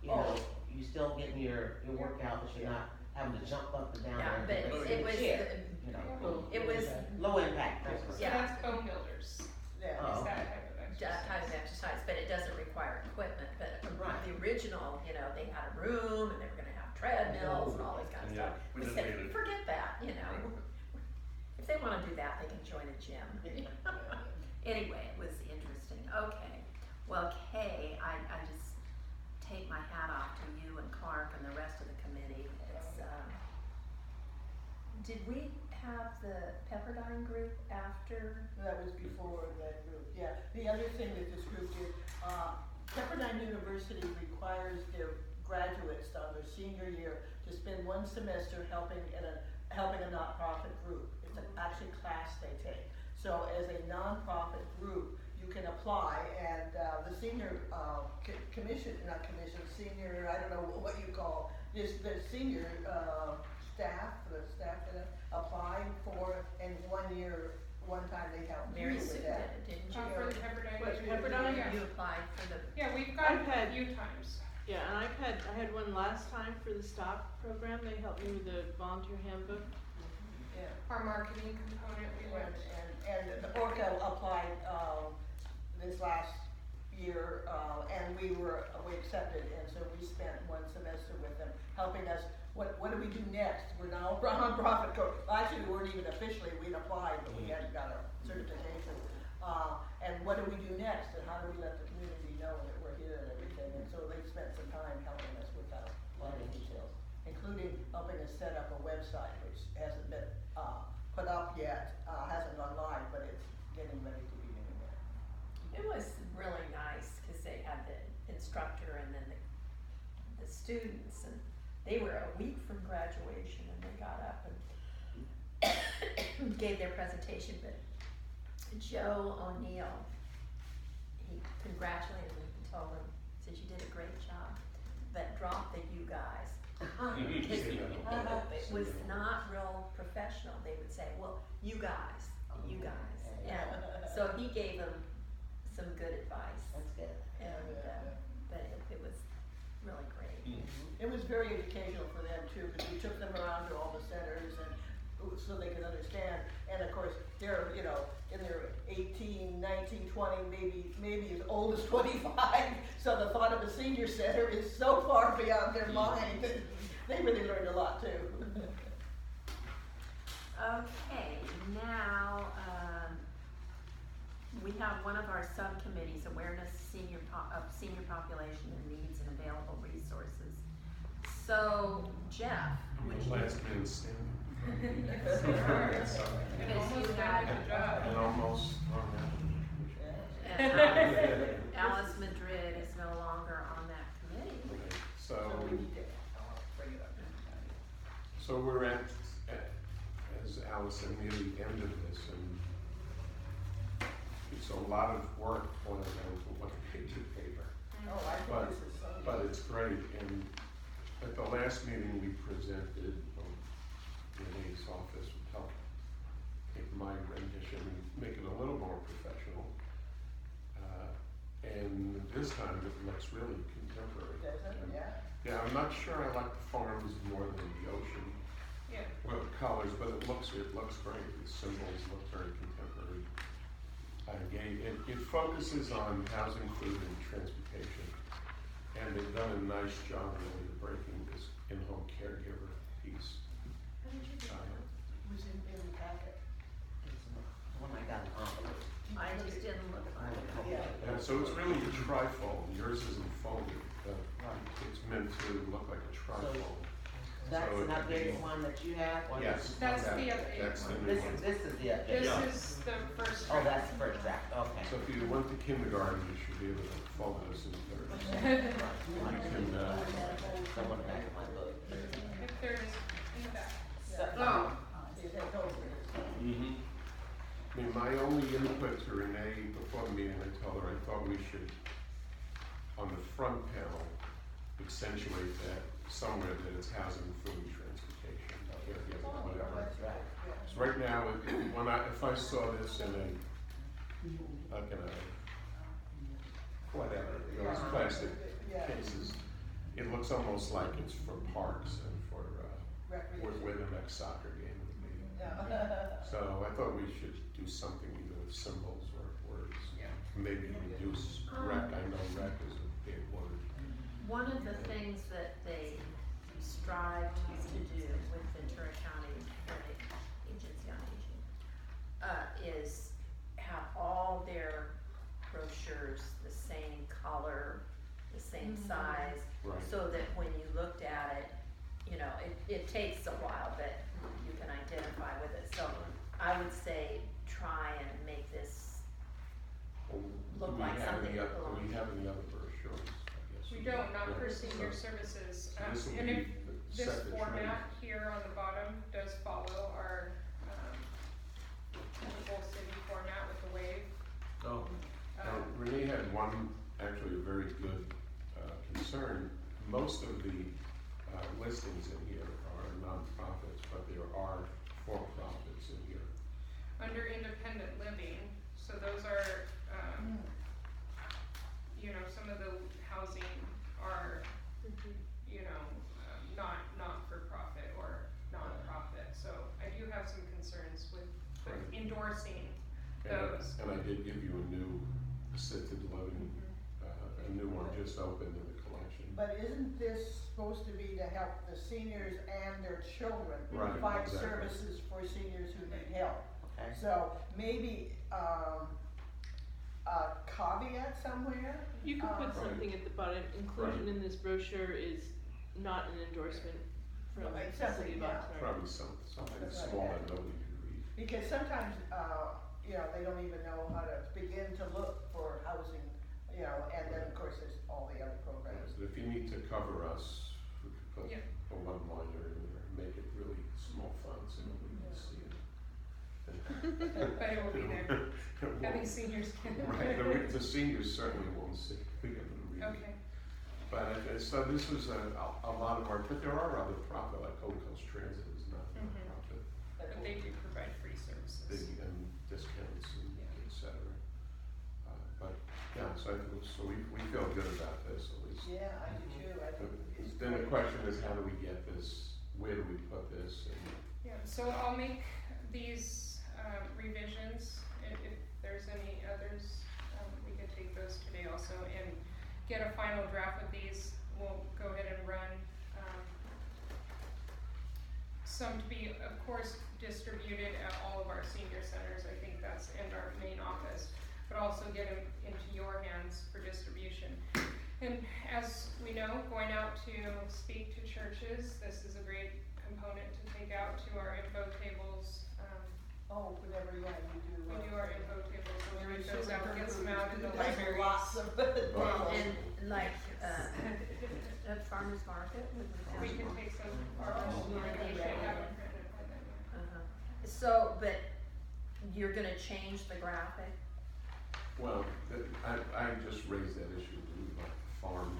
You know, you still getting your workout, but you're not having to jump up and down. Yeah, or but anything, it was, chair, you know, it was low impact, that's what I'm So Yeah. that's bone builders, Yeah. Oh. is that type of that exercise. type of exercise, but it doesn't require equipment, but Right. the original, you know, they had a room and they were gonna have treadmills and all this kind of Yeah, stuff. we We didn't said, need it. forget that, you know, if they wanna do that, they can join a gym. Anyway, it was interesting, okay, well, Kay, I just take my hat off to you and Clark and the rest of the committee, it's, did we have the Pepperdine group after? That was before that group, yeah. The other thing that this group did, Pepperdine University requires their graduates on their senior year to spend one semester helping a nonprofit group. It's an actual class they take. So as a nonprofit group, you can apply, and the senior senior, I don't know what you call this, the senior staff that apply for, and one time they help you Mary with Sue did that. it, didn't you? For the Pepperdine. What, too. Pepperdine? Yeah. You applied for the, Yeah, we've gone I've had- a few times. Yeah, and I had one last time for the STOP program. They helped me with the volunteer handbook. Yeah. Our marketing component, we went. And the Orca applied, this last year, and we accepted, and so we spent one semester with them, helping us, what do we do next? We're now a nonprofit coach, actually, we weren't even officially, we'd applied, but we hadn't got our certification. And what do we do next, and how do we let the community know that we're here and everything, and so they spent some time helping us with that, a lot of details, including helping us set up a website, which hasn't been, put up yet, hasn't gone live, but it's getting ready to be in there. it was really nice, cause they had the instructor and then the students, and they were a week from graduation, and they got up and gave their presentation, but Joe O'Neill, he congratulated them and told them, said you did a great job, but drop the you guys. Because it was not real professional, they would say, well, you guys, and so he gave them some good advice, That's good. and, but it was really great. It was very educational for them too, because we took them around to all the centers and so they could understand. And of course, they're, you know, in their 18, 19, 20, maybe as old as 25. So the thought of a senior center is so far beyond their mind that they really learned a lot too. Okay, now, we have one of our subcommittees, awareness of senior population and needs and available resources. So, Jeff, would you? Last man standing. Because you had, Good job. And almost, and Alice Madrid is no longer on that committee. okay, So we need to, bring it up. so we're at, as Alice said, near the end of this, and it's a lot of work boiled down to one page of paper. Oh, I think this is so. But it's great, and at the last meeting we presented, Renee's office would help take my rendition and make it a little more professional. And this time it looks really contemporary. Doesn't, And- yeah? Yeah, I'm not sure I like the farms more than the ocean. Yeah. Well, the colors, but it looks great. The symbols look very contemporary. Again, it focuses on housing, food, and transportation. And they've done a nice job really of breaking this in-home caregiver piece. Was in the packet. The one I got an envelope. I just didn't look at it. Yeah. Yeah, so it's really a trifold. Yours isn't folded. It's meant to look like a trifold. That's So an it- updated one that you have? Or Yes. this is- That's the updated That's the one. new This one. is, this is the update. This is the first Oh, draft. that's the first draft, okay. So if you went to kindergarten, you should be able to fold this in thirds. You can, Someone back in my book. If there is in the back. So, Oh. See, they told me. I mean, my only input to Renee before the meeting, I told her I thought we should, on the front panel, accentuate that somewhere that it's housing, food, transportation, caregiving, whatever. That's right. So right now, if I saw this in a, like in a, whatever, those plastic Yeah. cases, it looks almost like it's for parks and for, where the next soccer game would be. Yeah. So I thought we should do something either with symbols or words. Yeah. Maybe reduce rec, I know rec is a big word. One of the things that they strive to do with Ventura County Agency on Aging is have all their brochures the same color, the same size, Right. so that when you looked at it, you know, it takes a while, but you can identify with it. So I would say try and make this Well, look do we like have something any that oth- Do belongs. we have any other brochures? I guess We don't, not for Yeah. senior So- services. So this will And be if set this the trend. format here on the bottom does follow our, typical city format with the wave. Oh. Um, Renee had one, actually a very good concern. Most of the listings in here are nonprofits, but there are for-profits in here. Under independent living, so those are, you know, some of the housing are, you know, not for profit or nonprofit, so I do have some concerns with Right. endorsing And I- those. And I did give you a new assisted living, a new one just opened in the collection. But isn't this supposed to be to help the seniors and their children Right, find exactly. services for seniors who need help? Okay. So maybe, a caveat somewhere? You could put Right. something at the bottom, inclusion in this brochure is not an endorsement from the Right, city of something, yeah. Oxnard. Probably something That's right, small yeah. that nobody could read. Because sometimes, you know, they don't even know how to begin to look for housing, you know, and then of course there's all the other programs. But if you need to cover us, we could put Yeah. a one-liner in there, make it really small font so nobody can see it. But it will be there. It won't. Having seniors can. Right, the seniors certainly won't see, be able to read it. Okay, But, so this was a lot of work, but there are other profit, like Gold Coast Transit is not a Mhm. nonprofit. but they do provide free services. And discounts and Yeah. et cetera. But, yeah, so we feel good about this at least. Yeah, I do too, I think it's. Then the question is, how do we get this, where do we put this? And Yeah, so I'll make these revisions, if there's any others, we can take those today also, and get a final draft of these. We'll go ahead and run, some to be, of course, distributed at all of our senior centers, I think that's in our main office, but also get them into your hands for distribution. And as we know, going out to speak to churches, this is a great component to take out to our info tables. Oh, whatever, yeah, you do. We do our info tables, we'll You're read those out, get some out in the There's libraries. lots of. And like, a farmer's market would be We can take some, our, we should have them printed by then, yeah. So, but you're gonna change the graphic? Well, I just raised that issue, do we like the farm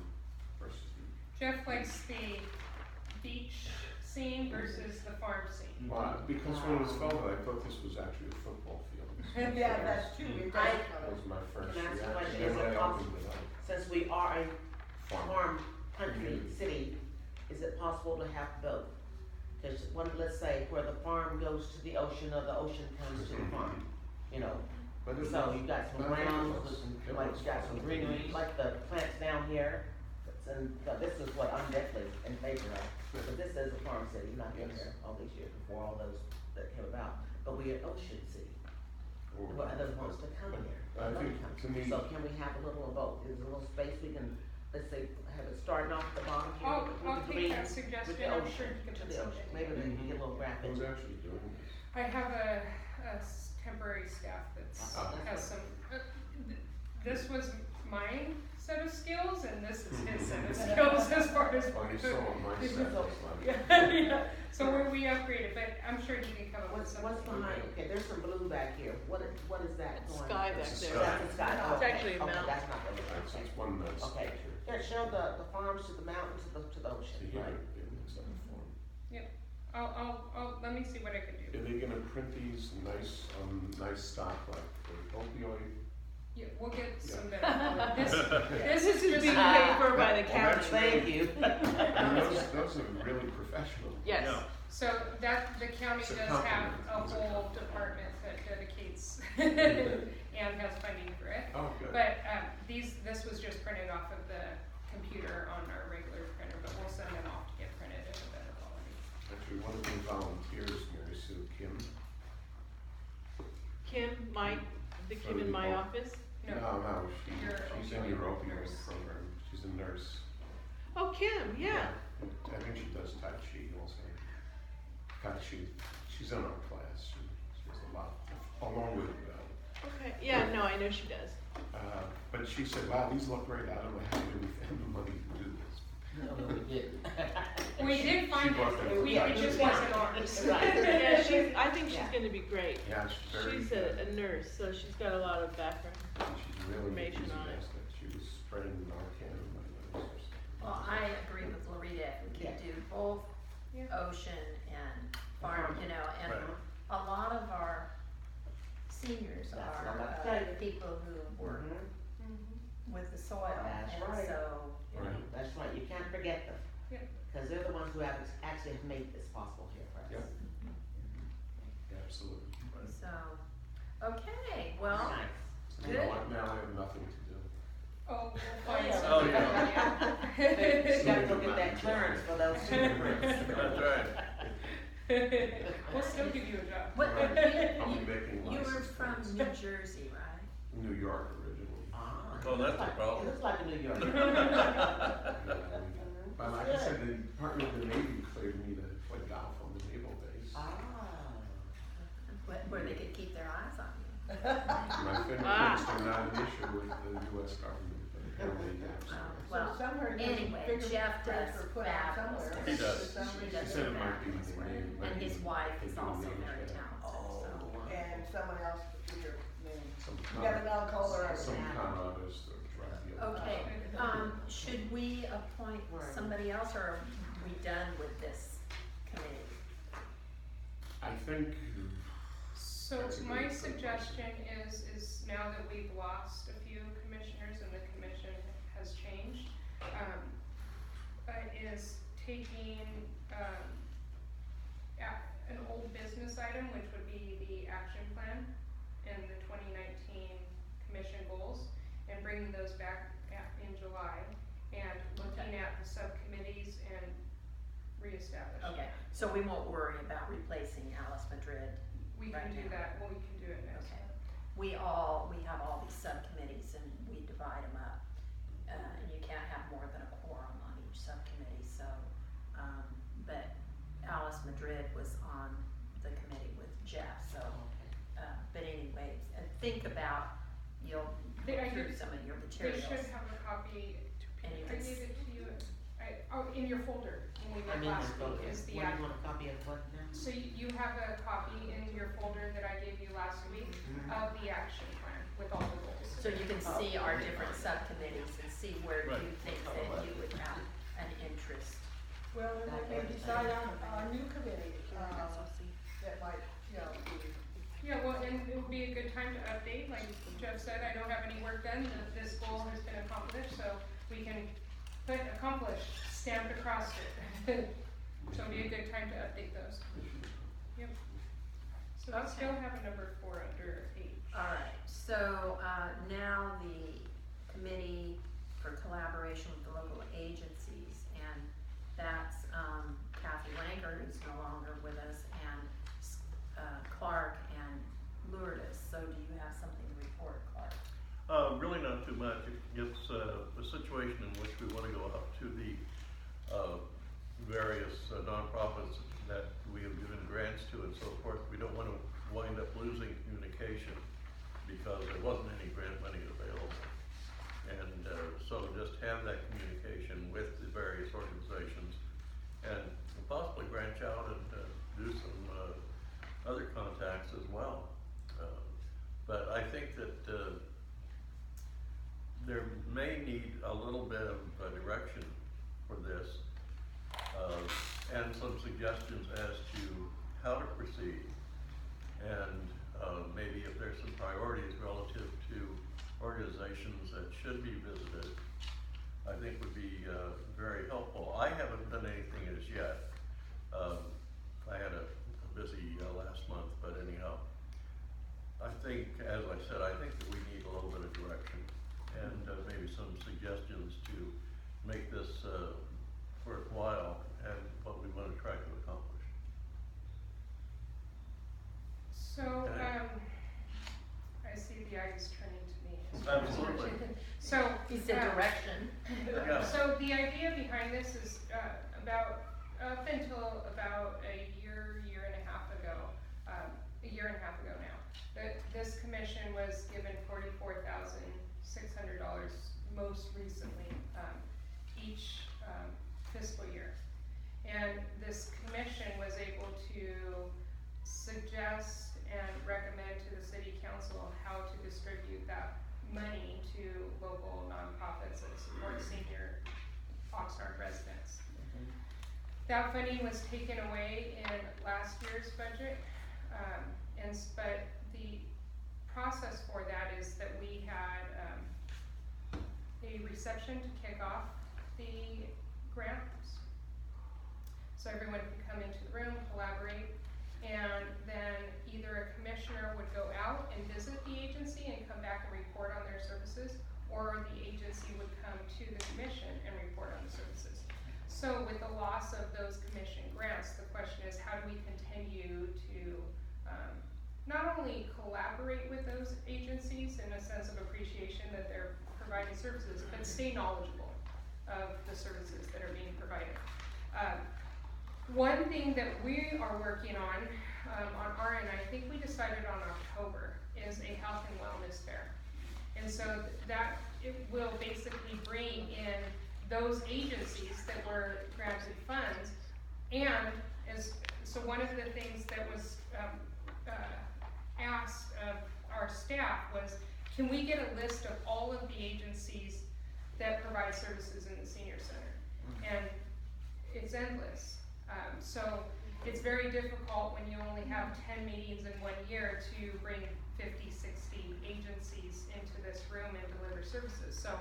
versus the. Jeff likes the beach scene versus the farm scene. Well, because when it was filmed, I thought this was actually a football field. Yeah, that's true, it does I- That was my first Can I ask a reaction, question? then Is when it I opened it up. Since we are a Farm. farm country Community. city, is it possible to have both? Cause let's say where the farm goes to the ocean or the ocean comes to the farm, you know? But it So was- you got some but it grounds, was- it like was you got some fun. greenery, like the plants down here. And this is what I'm definitely in favor of, but this is a farm city, not been Yes. here all these years before all those that came about. But we're an ocean city, Or- what others wants to come here. I Another think, country. to me- So can we have a little of both? Is there a little space we can, let's say, have it starting off at the bottom here I'll, with the I'll green, take that with suggestion, the I'm ocean, sure you can to put the something ocean, maybe they can get a little graphic. Who's actually doing this? I have a temporary staff that's, Ah. has some, this was my set of skills and this is his set of skills as far as. Oh, you saw what my set looks like. Yeah, so we upgraded, but I'm sure he can come up with What's something. behind, okay, there's some blue back here, what is that going? Sky back It's a there. sky. That's the sky, It's okay, actually a okay, mountain. that's not the, It's, okay. it's one nice Okay. picture. Yeah, show the farms to the mountains to the So ocean, here, right? it looks like a farm. Let me see what I can do. Are they gonna print these nice stock like the opioid? Yeah, we'll get Yeah. some better. This This is is just. being paid for by the Well, county. that's Thank you. And those are really professional. Yes. So that, the county It's a does have compliment. a It's a whole compliment. department that dedicates and has funding for it. Oh, good. But, this was just printed off of the computer on our regular printer, but we'll send it off to get printed in a better quality. Actually, one of the volunteers, Mary Sue Kim. Kim, the Kim in my office. No, No, Your she's in opioid your opioid nurse. program. She's a nurse. Oh, Kim, yeah. I think she does Tai Chi also. She's in our class. She has a lot, along with, Okay, yeah, no, I know she does. but she said, wow, these look great. I don't know how we found the money to do this. No, we didn't. we She- did find she bought them it, for it Tai just Chi. wasn't ours. Yeah, I think she's Yeah. gonna be great. Yeah, she's very She's good. a nurse, so she's got a lot of background. And she's really information on it. enthusiastic. She was spreading Narcan in my nose or something. Well, I agree with Loretta, if we Yeah. could do both Yeah. ocean and farm, you know, and a lot of our seniors That's are, what I'm about to tell you. people who work Mhm. with the soil, That's and right. so, you know, Right. That's right, you can't forget them. Yeah. Cause they're the ones who have actually have made this possible here for us. Yeah. Yeah, absolutely. so, okay, well, Nice. So you know what? Now I have nothing to do. Oh, we'll find yeah. something. Oh, yeah. You gotta go get that clearance for those fingerprints. That's right. We'll still give you a job. what, Right. I'll be you, making you were license from plates. New Jersey, right? New York originally. Ah. Oh, that's it looks the like- problem. It looks like a New York. But like I said, the Department of the Navy cleared me to play golf on the naval base. Ah. Where they could keep their eyes on you. My fingerprints are not an issue with the US government, but apparently they have some. Well, So somewhere there's anyway, fingerprints Jeff does were put out fabulous somewhere. work. He does. For some She reason. does She said it might be fabulous the work. name, And might his be- wife could is be also named very Jeff. talented, so. And someone else put your name. Some You got an alcohol or Some a. con artist or drug dealer. Okay, should we appoint somebody else, or are we done with this committee? I think, So That's a my good suggestion is now that we've lost a few commissioners and the commission has changed, is taking, an old business item, which would be the action plan and the 2019 commission goals, and bringing those back in July, and looking at the subcommittees and reestablishing. Okay, so we won't worry about replacing Alice Madrid. We can Right do now. that, well, we can do it next Okay. time. We have all these subcommittees and we divide them up. And you can't have more than a quorum on each subcommittee, so, but Alice Madrid was on the committee with Jeff, so, but anyways, think about, you'll They- I go through did- some of your They materials. should have a copy, And you I can, gave it to you, in your folder, when we I'm met in last this folder. week, is the What do act. you want a copy of what now? So you have a copy in your folder that I gave you last week of the action plan with all the goals. so you can see our different subcommittees and see where you think that you would have an interest. Well, and That we may everything. decide on a new committee, that might, you know, be, Yeah, well, and it would be a good time to update, like Jeff said, I don't have any work done, this goal has been accomplished, so we can put accomplished stamped across it. So it'd be a good time to update those. Yep. So we Okay. still have a number 4 under H. Alright, so, now the committee for collaboration with the local agencies, and that's, Kathy Wanker, who's no longer with us, and, Clark and Lourdes. So do you have something to report, Clark? Really not too much. It's a situation in which we want to go out to the various nonprofits that we have given grants to and so forth. We don't want to wind up losing communication because there wasn't any grant money available. And so just have that communication with the various organizations and possibly branch out and do some other contacts as well. But I think that there may need a little bit of direction for this and some suggestions as to how to proceed. And maybe if there's some priorities relative to organizations that should be visited, I think would be very helpful. I haven't done anything as yet. I had a busy last month, but anyhow, I think, as I said, I think that we need a little bit of direction and maybe some suggestions to make this worthwhile and what we want to try to accomplish. So, I see the eyes turning to me. Absolutely. So. He said direction. Yeah. So the idea behind this is, up until about a year and a half ago now, that this commission was given $44,600 most recently, each fiscal year. And this commission was able to suggest and recommend to the city council how to distribute that money to local nonprofits that support senior Oxnard residents. That funding was taken away in last year's budget, but the process for that is that we had a reception to kick off the grants. So everyone could come into the room, collaborate, and then either a commissioner would go out and visit the agency and come back and report on their services, or the agency would come to the commission and report on the services. So with the loss of those commission grants, the question is, how do we continue to not only collaborate with those agencies in a sense of appreciation that they're providing services, but stay knowledgeable of the services that are being provided. One thing that we are working on our end, I think we decided on October, is a health and wellness fair. And so that it will basically bring in those agencies that were granted funds, and so one of the things that was asked of our staff was, can we get a list of all of the agencies that provide services in the senior center? And it's endless. So it's very difficult when you only have 10 meetings in 1 year to bring 50, 60 agencies into this room and deliver services. So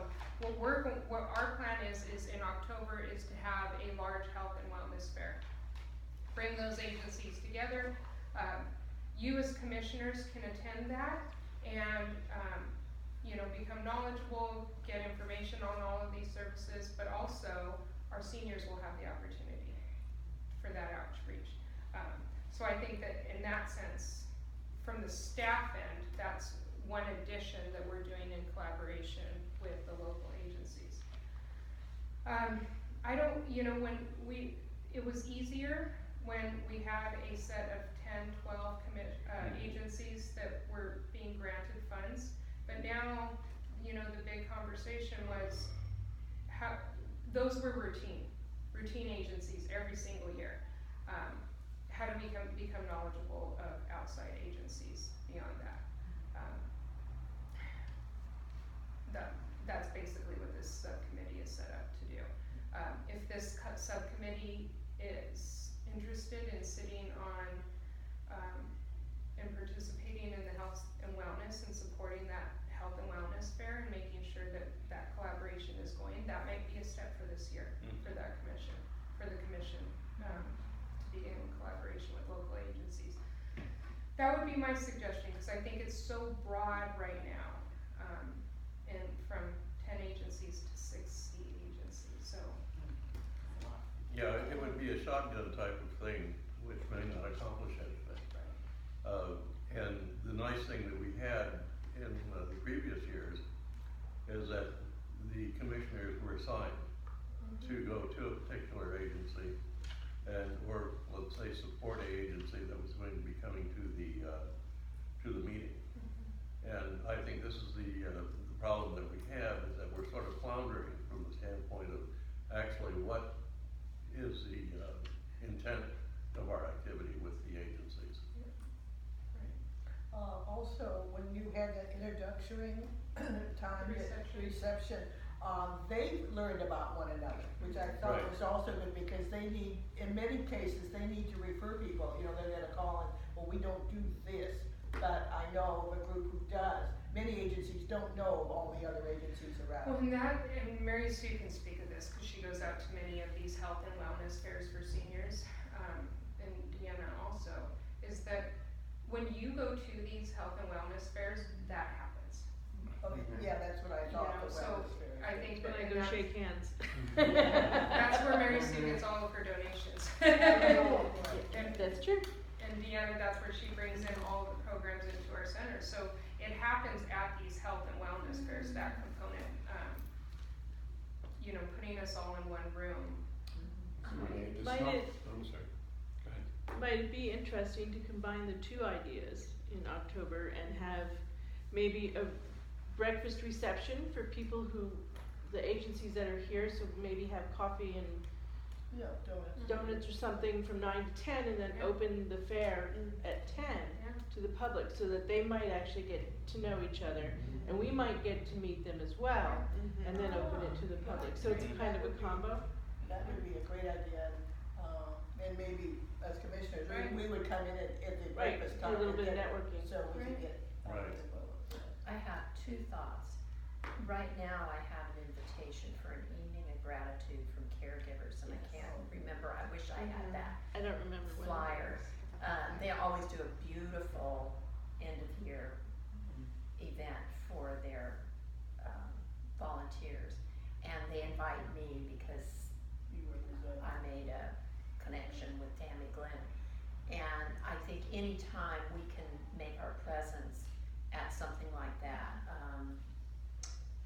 what our plan is in October is to have a large health and wellness fair. Bring those agencies together. You as commissioners can attend that and become knowledgeable, get information on all of these services, but also our seniors will have the opportunity for that outreach. So I think that in that sense, from the staff end, that's one addition that we're doing in collaboration with the local agencies. It was easier when we had a set of 10, 12 agencies that were being granted funds, but now, the big conversation was those were routine agencies every single year. How do we become knowledgeable of outside agencies beyond that? That's basically what this subcommittee is set up to do. If this subcommittee That would be my suggestion, because I think it's so broad right now, and from 10 agencies to 60 agencies, so. Yeah, it would be a shotgun type of thing, which may not accomplish anything. And the nice thing that we had in the previous years is that the commissioners were assigned to go to a particular agency and, or let's say support a agency that was going to be coming to the meeting. And I think this is the problem that we have, is that we're sort of floundering from the standpoint of actually what is the intent of our activity with the agencies. Also, when you had that introductory time, reception, they learned about one another, which I thought Right. was also good, because they need, in many cases, they need to refer people, you know, they're gonna call and, well, we don't do this, but I know of a group who does. Many agencies don't know of all the other agencies Well, around. and that, and Mary Sue can speak of this, because she goes out to many of these health and wellness fairs for seniors, and Deanna also, is that when you go to these health and wellness fairs, that happens. Okay, yeah, that's what I You thought. know, the so wellness fair. I think When that I and go that's, shake hands. that's where Mary Sue gets all of her donations. And That's true. And Deanna, that's where she brings in all the programs into our center, so it happens at these health and wellness fairs, that component, you know, putting us all in one room. Might it, I'm sorry, go ahead. might it be interesting to combine the two ideas in October and have maybe a breakfast reception for people who, the agencies that are here, so maybe have coffee and Yeah, donuts. donuts or something from 9 to 10, and then Yeah. open the fair at 10 Yeah. to the public, so that they might actually get to know each other, and we might get to meet them as well, and then open it to the public, so it's a kind of a combo. That would be a great idea, and maybe as commissioners, Right. we would come in at the Right, breakfast do a time. little and bit of get- networking. So we can Right. get. Right. I have two thoughts. Right now, I have an invitation for an evening of gratitude from caregivers, and I can't remember, I wish I had that I don't remember when. flyer. They always do a beautiful end of year event for their volunteers, and they invite me because You represent. I made a connection with Tammy Glenn. And I think anytime we can make our presence at something like that,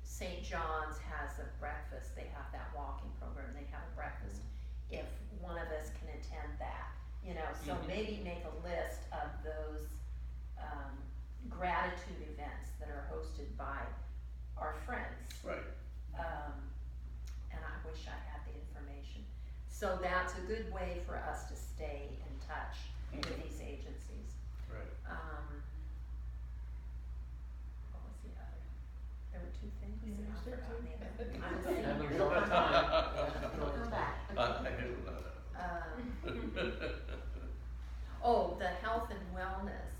St. John's has a breakfast, they have that walking program, they have a breakfast. If one of us can attend that, you know, so maybe make a list of those gratitude events that are hosted by our friends. Right. And I wish I had the information. So that's a good way for us to stay in touch with these agencies. Right. What was the other? There were two things. You and I've said forgotten the other. two. I'm a That senior. was all the time. Come back. I hate that. Oh, the health and wellness.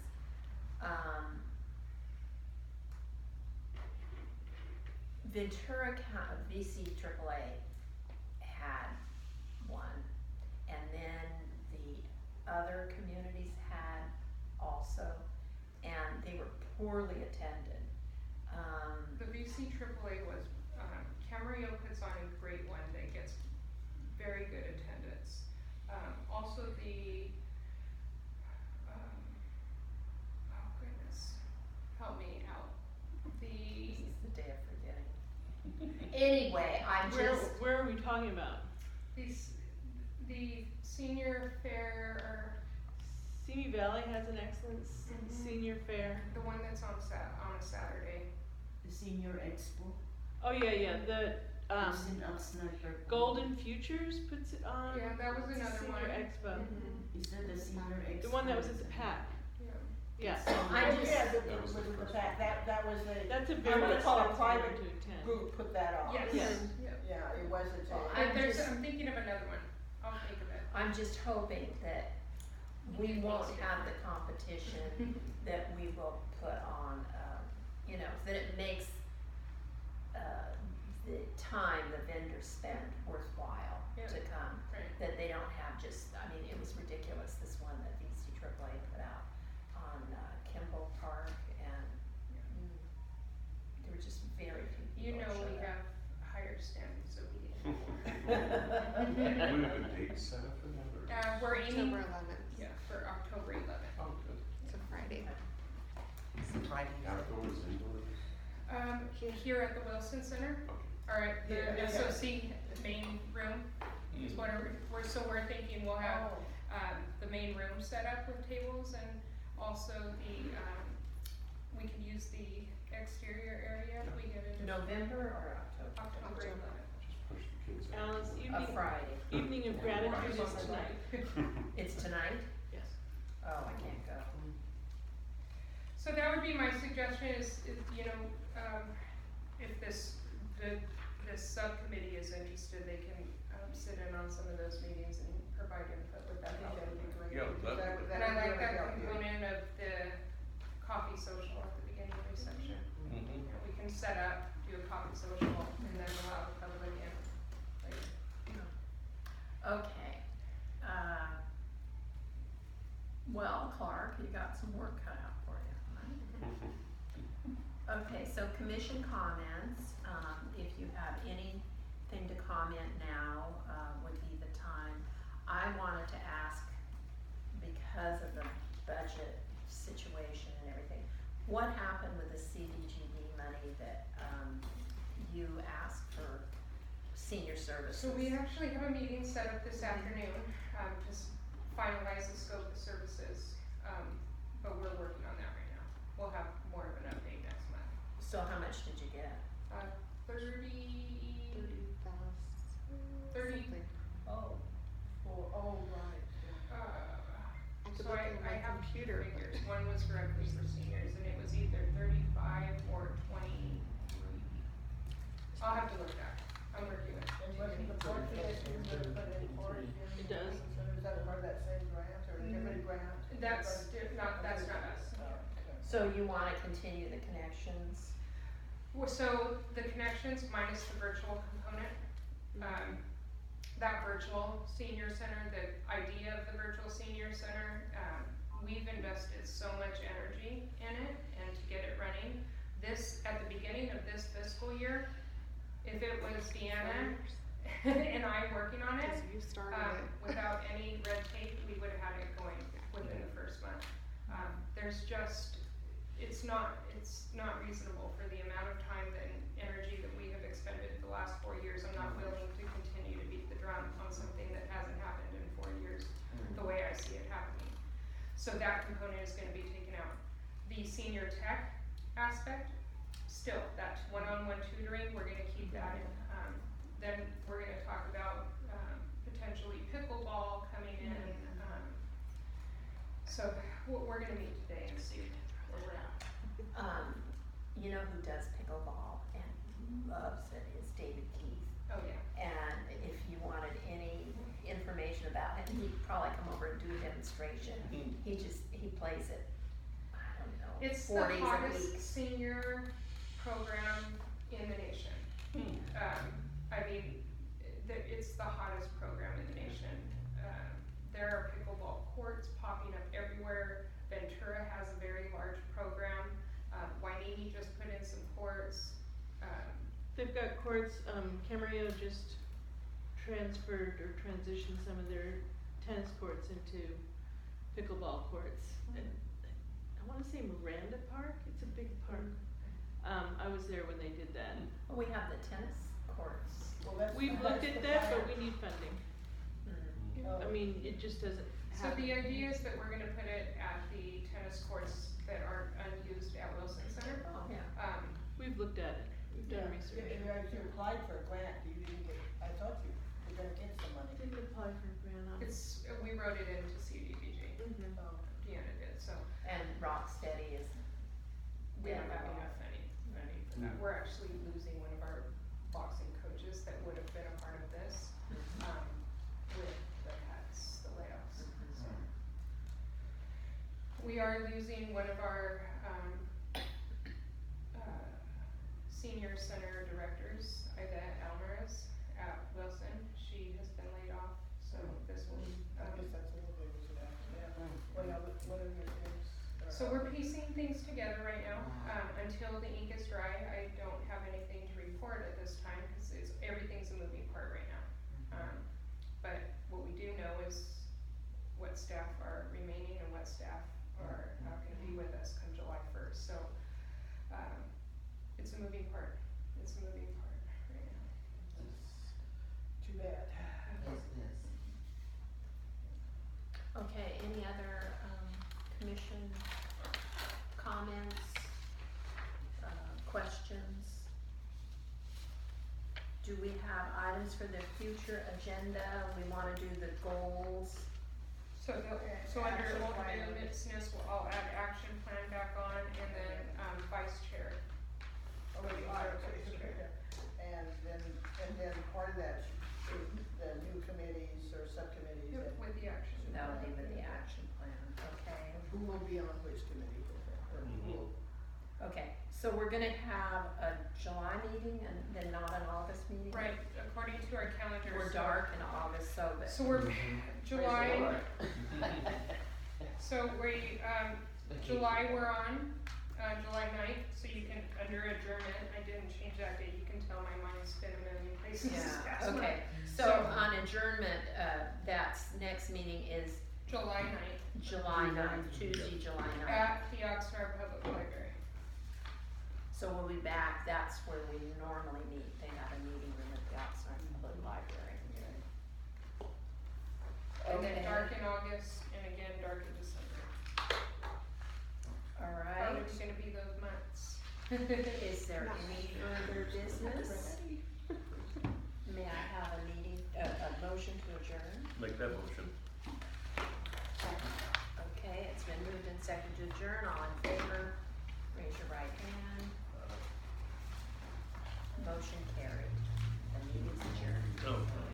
Ventura County, VC AAA had one, and then the other communities had also, and they were poorly attended. The VC AAA was, Camarillo puts on a great one that gets very good attendance. Also the, oh goodness, help me out. This The, is the day of forgetting. Anyway, I'm just, Where are we talking about? the senior fair, or Simi Valley has an excellent senior fair. the one that's on a Saturday. The Senior Expo. Oh, yeah, the, It's in Oxnard. Purple. Golden Futures puts it on. Yeah, that was It's a another Senior one. Expo. Is that the Senior Expo? The one that was at the PAC, Yeah. yeah. I Oh, just, yeah, That was the with the first fact, that was a. That's a I'm very gonna call it expensive private one to attend. group put that on. Yes, Yes. yeah. Yeah, it wasn't a. I'm thinking of another one. I'll think of it. I'm just hoping that we won't have the competition that we will put on, you know, that it makes, the time the vendors spend worthwhile Yeah. to come. Right. That they don't have just, I mean, it was ridiculous, this one that VC AAA put out on, Hope Park, and there were just very few You people know that we showed have higher standards of meeting. Do we have a date set up for that, or? We're aiming, October 11th. yeah, for October 11th. Oh, good. It's a Friday. Outdoors, indoors? Here at the Wilson Center, Okay. or at the Yeah. SOC main room, is what we're thinking we'll have, the main room set up with tables, and also we could use the exterior area if we get into November or October? October 11th. Just push the kids out. Alice, A evening, Friday. evening of gratitude is tonight. It's tonight? Yes. Oh, I can't go. So that would be my suggestion is, you know, if this subcommittee is interested, they can, sit in on some of those meetings and provide input with I that. think that would be great. Yeah, that would- And I like that help you. component of the coffee social at the beginning of the section. Mhm. And we can set up, do a coffee social, and then allow the public in later. Okay. Well, Clark, you got some work cut out for you, huh? Okay, so commission comments, if you have anything to comment now, would be the time. I wanted to ask, because of the budget situation and everything, what happened with the CDGD money that, you asked for senior services? So we actually have a meeting set up this afternoon, to finalize the scope of services, but we're working on that right now. We'll have more of an update next month. So how much did you get? 30, 30,000. Oh. Right. I could So look I in my have two computer. figures. One was directly for seniors, and it was either 35 or 23. I'll have to look back. I'm working with And wasn't the port commission gonna put in for it? It does. So is that part of that same grant or a different grant? That's not us. So you wanna continue the connections? So the connections minus the virtual component, that virtual senior center, the idea of the virtual senior center, we've invested so much energy in it and to get it running. This, at the beginning of this fiscal year, if it was Deanna and I working on it, Because you started it. without any red tape, we would have had it going within the first month. There's just, it's not reasonable for the amount of time and energy that we have expended the last 4 years. I'm not willing to continue to beat the drum on something that hasn't happened in 4 years, the way I see it happening. So that component is gonna be taken out. The senior tech aspect, still, that one-on-one tutoring, we're gonna keep that in. Then we're gonna talk about, potentially pickleball coming in. So we're gonna meet today and see where we're at. You know who does pickleball and loves it is David Keith. Oh, yeah. And if you wanted any information about him, he'd probably come over and do a demonstration. He plays it, I don't know, It's 4 the days a hottest week. senior program in the nation. I mean, it's the hottest program in the nation. There are pickleball courts popping up everywhere. Ventura has a very large program. Wainini just put in some courts. They've got courts, Camarillo just transferred or transitioned some of their tennis courts into pickleball courts. And I wanna say Miranda Park, it's a big park. I was there when they did that. Well, we have the tennis courts. Well, that's- We've that's looked at the that, plan. but we need funding. Oh. I mean, it just doesn't So happen. the idea is that we're gonna put it at the tennis courts that aren't unused at Wilson Center. Oh, yeah. We've looked at it, we've done Yeah, research. if you applied for a grant, you didn't get, I thought you were gonna get some money. Didn't apply for a grant on it. We wrote it into CDBG, Mhm. Oh. Deanna did, so And Rocksteady is. we don't have enough money for that. We're actually losing one of our boxing coaches that would have been a part of this, with the cuts, the layoffs. We are losing one of our, senior center directors, Ida Alvarez at Wilson. She has been laid off, so this will, I guess that's a little bit of that, yeah. What are your things? So we're piecing things together right now, until the ink is dry, I don't have anything to report at this time, cause everything's a moving part right now. But what we do know is what staff are remaining and what staff are not gonna be with us come July first, so, it's a moving part, right now. Too bad. Yes. Okay, any other, commission comments, questions? Do we have items for the future agenda? We wanna do the goals. So under old business, I'll add action plan back on, and then, vice chair. Oh, you are, okay. And then part of that is the new committees or subcommittees Yep, that, with the action. That would be with the action plan, okay? who will be on which committee, or who will. Okay, so we're gonna have a July meeting and then not an August meeting? Right, according to our calendar. We're so- dark in August, so that. So we're, July, Yes. so we, July we're on, July 9th, so you can, under adjournment, I didn't change that date, you can tell my mind's been a million places this past month. Okay, so So- on adjournment, that's, next meeting is July 9th, July 9th, Tuesday, July 9th. at the Oxnard Public Library. So we'll be back, that's where we normally meet, they have a meeting room at the Oxnard Public Library. And then Okay. dark in August, and again, dark in December. Alright, Probably gonna be those months. is there any further business? May I have a meeting, a motion to adjourn? Make that motion. Okay, it's been moved and seconded to adjourn, all in favor, raise your right hand, motion carried, the meeting's adjourned. Oh.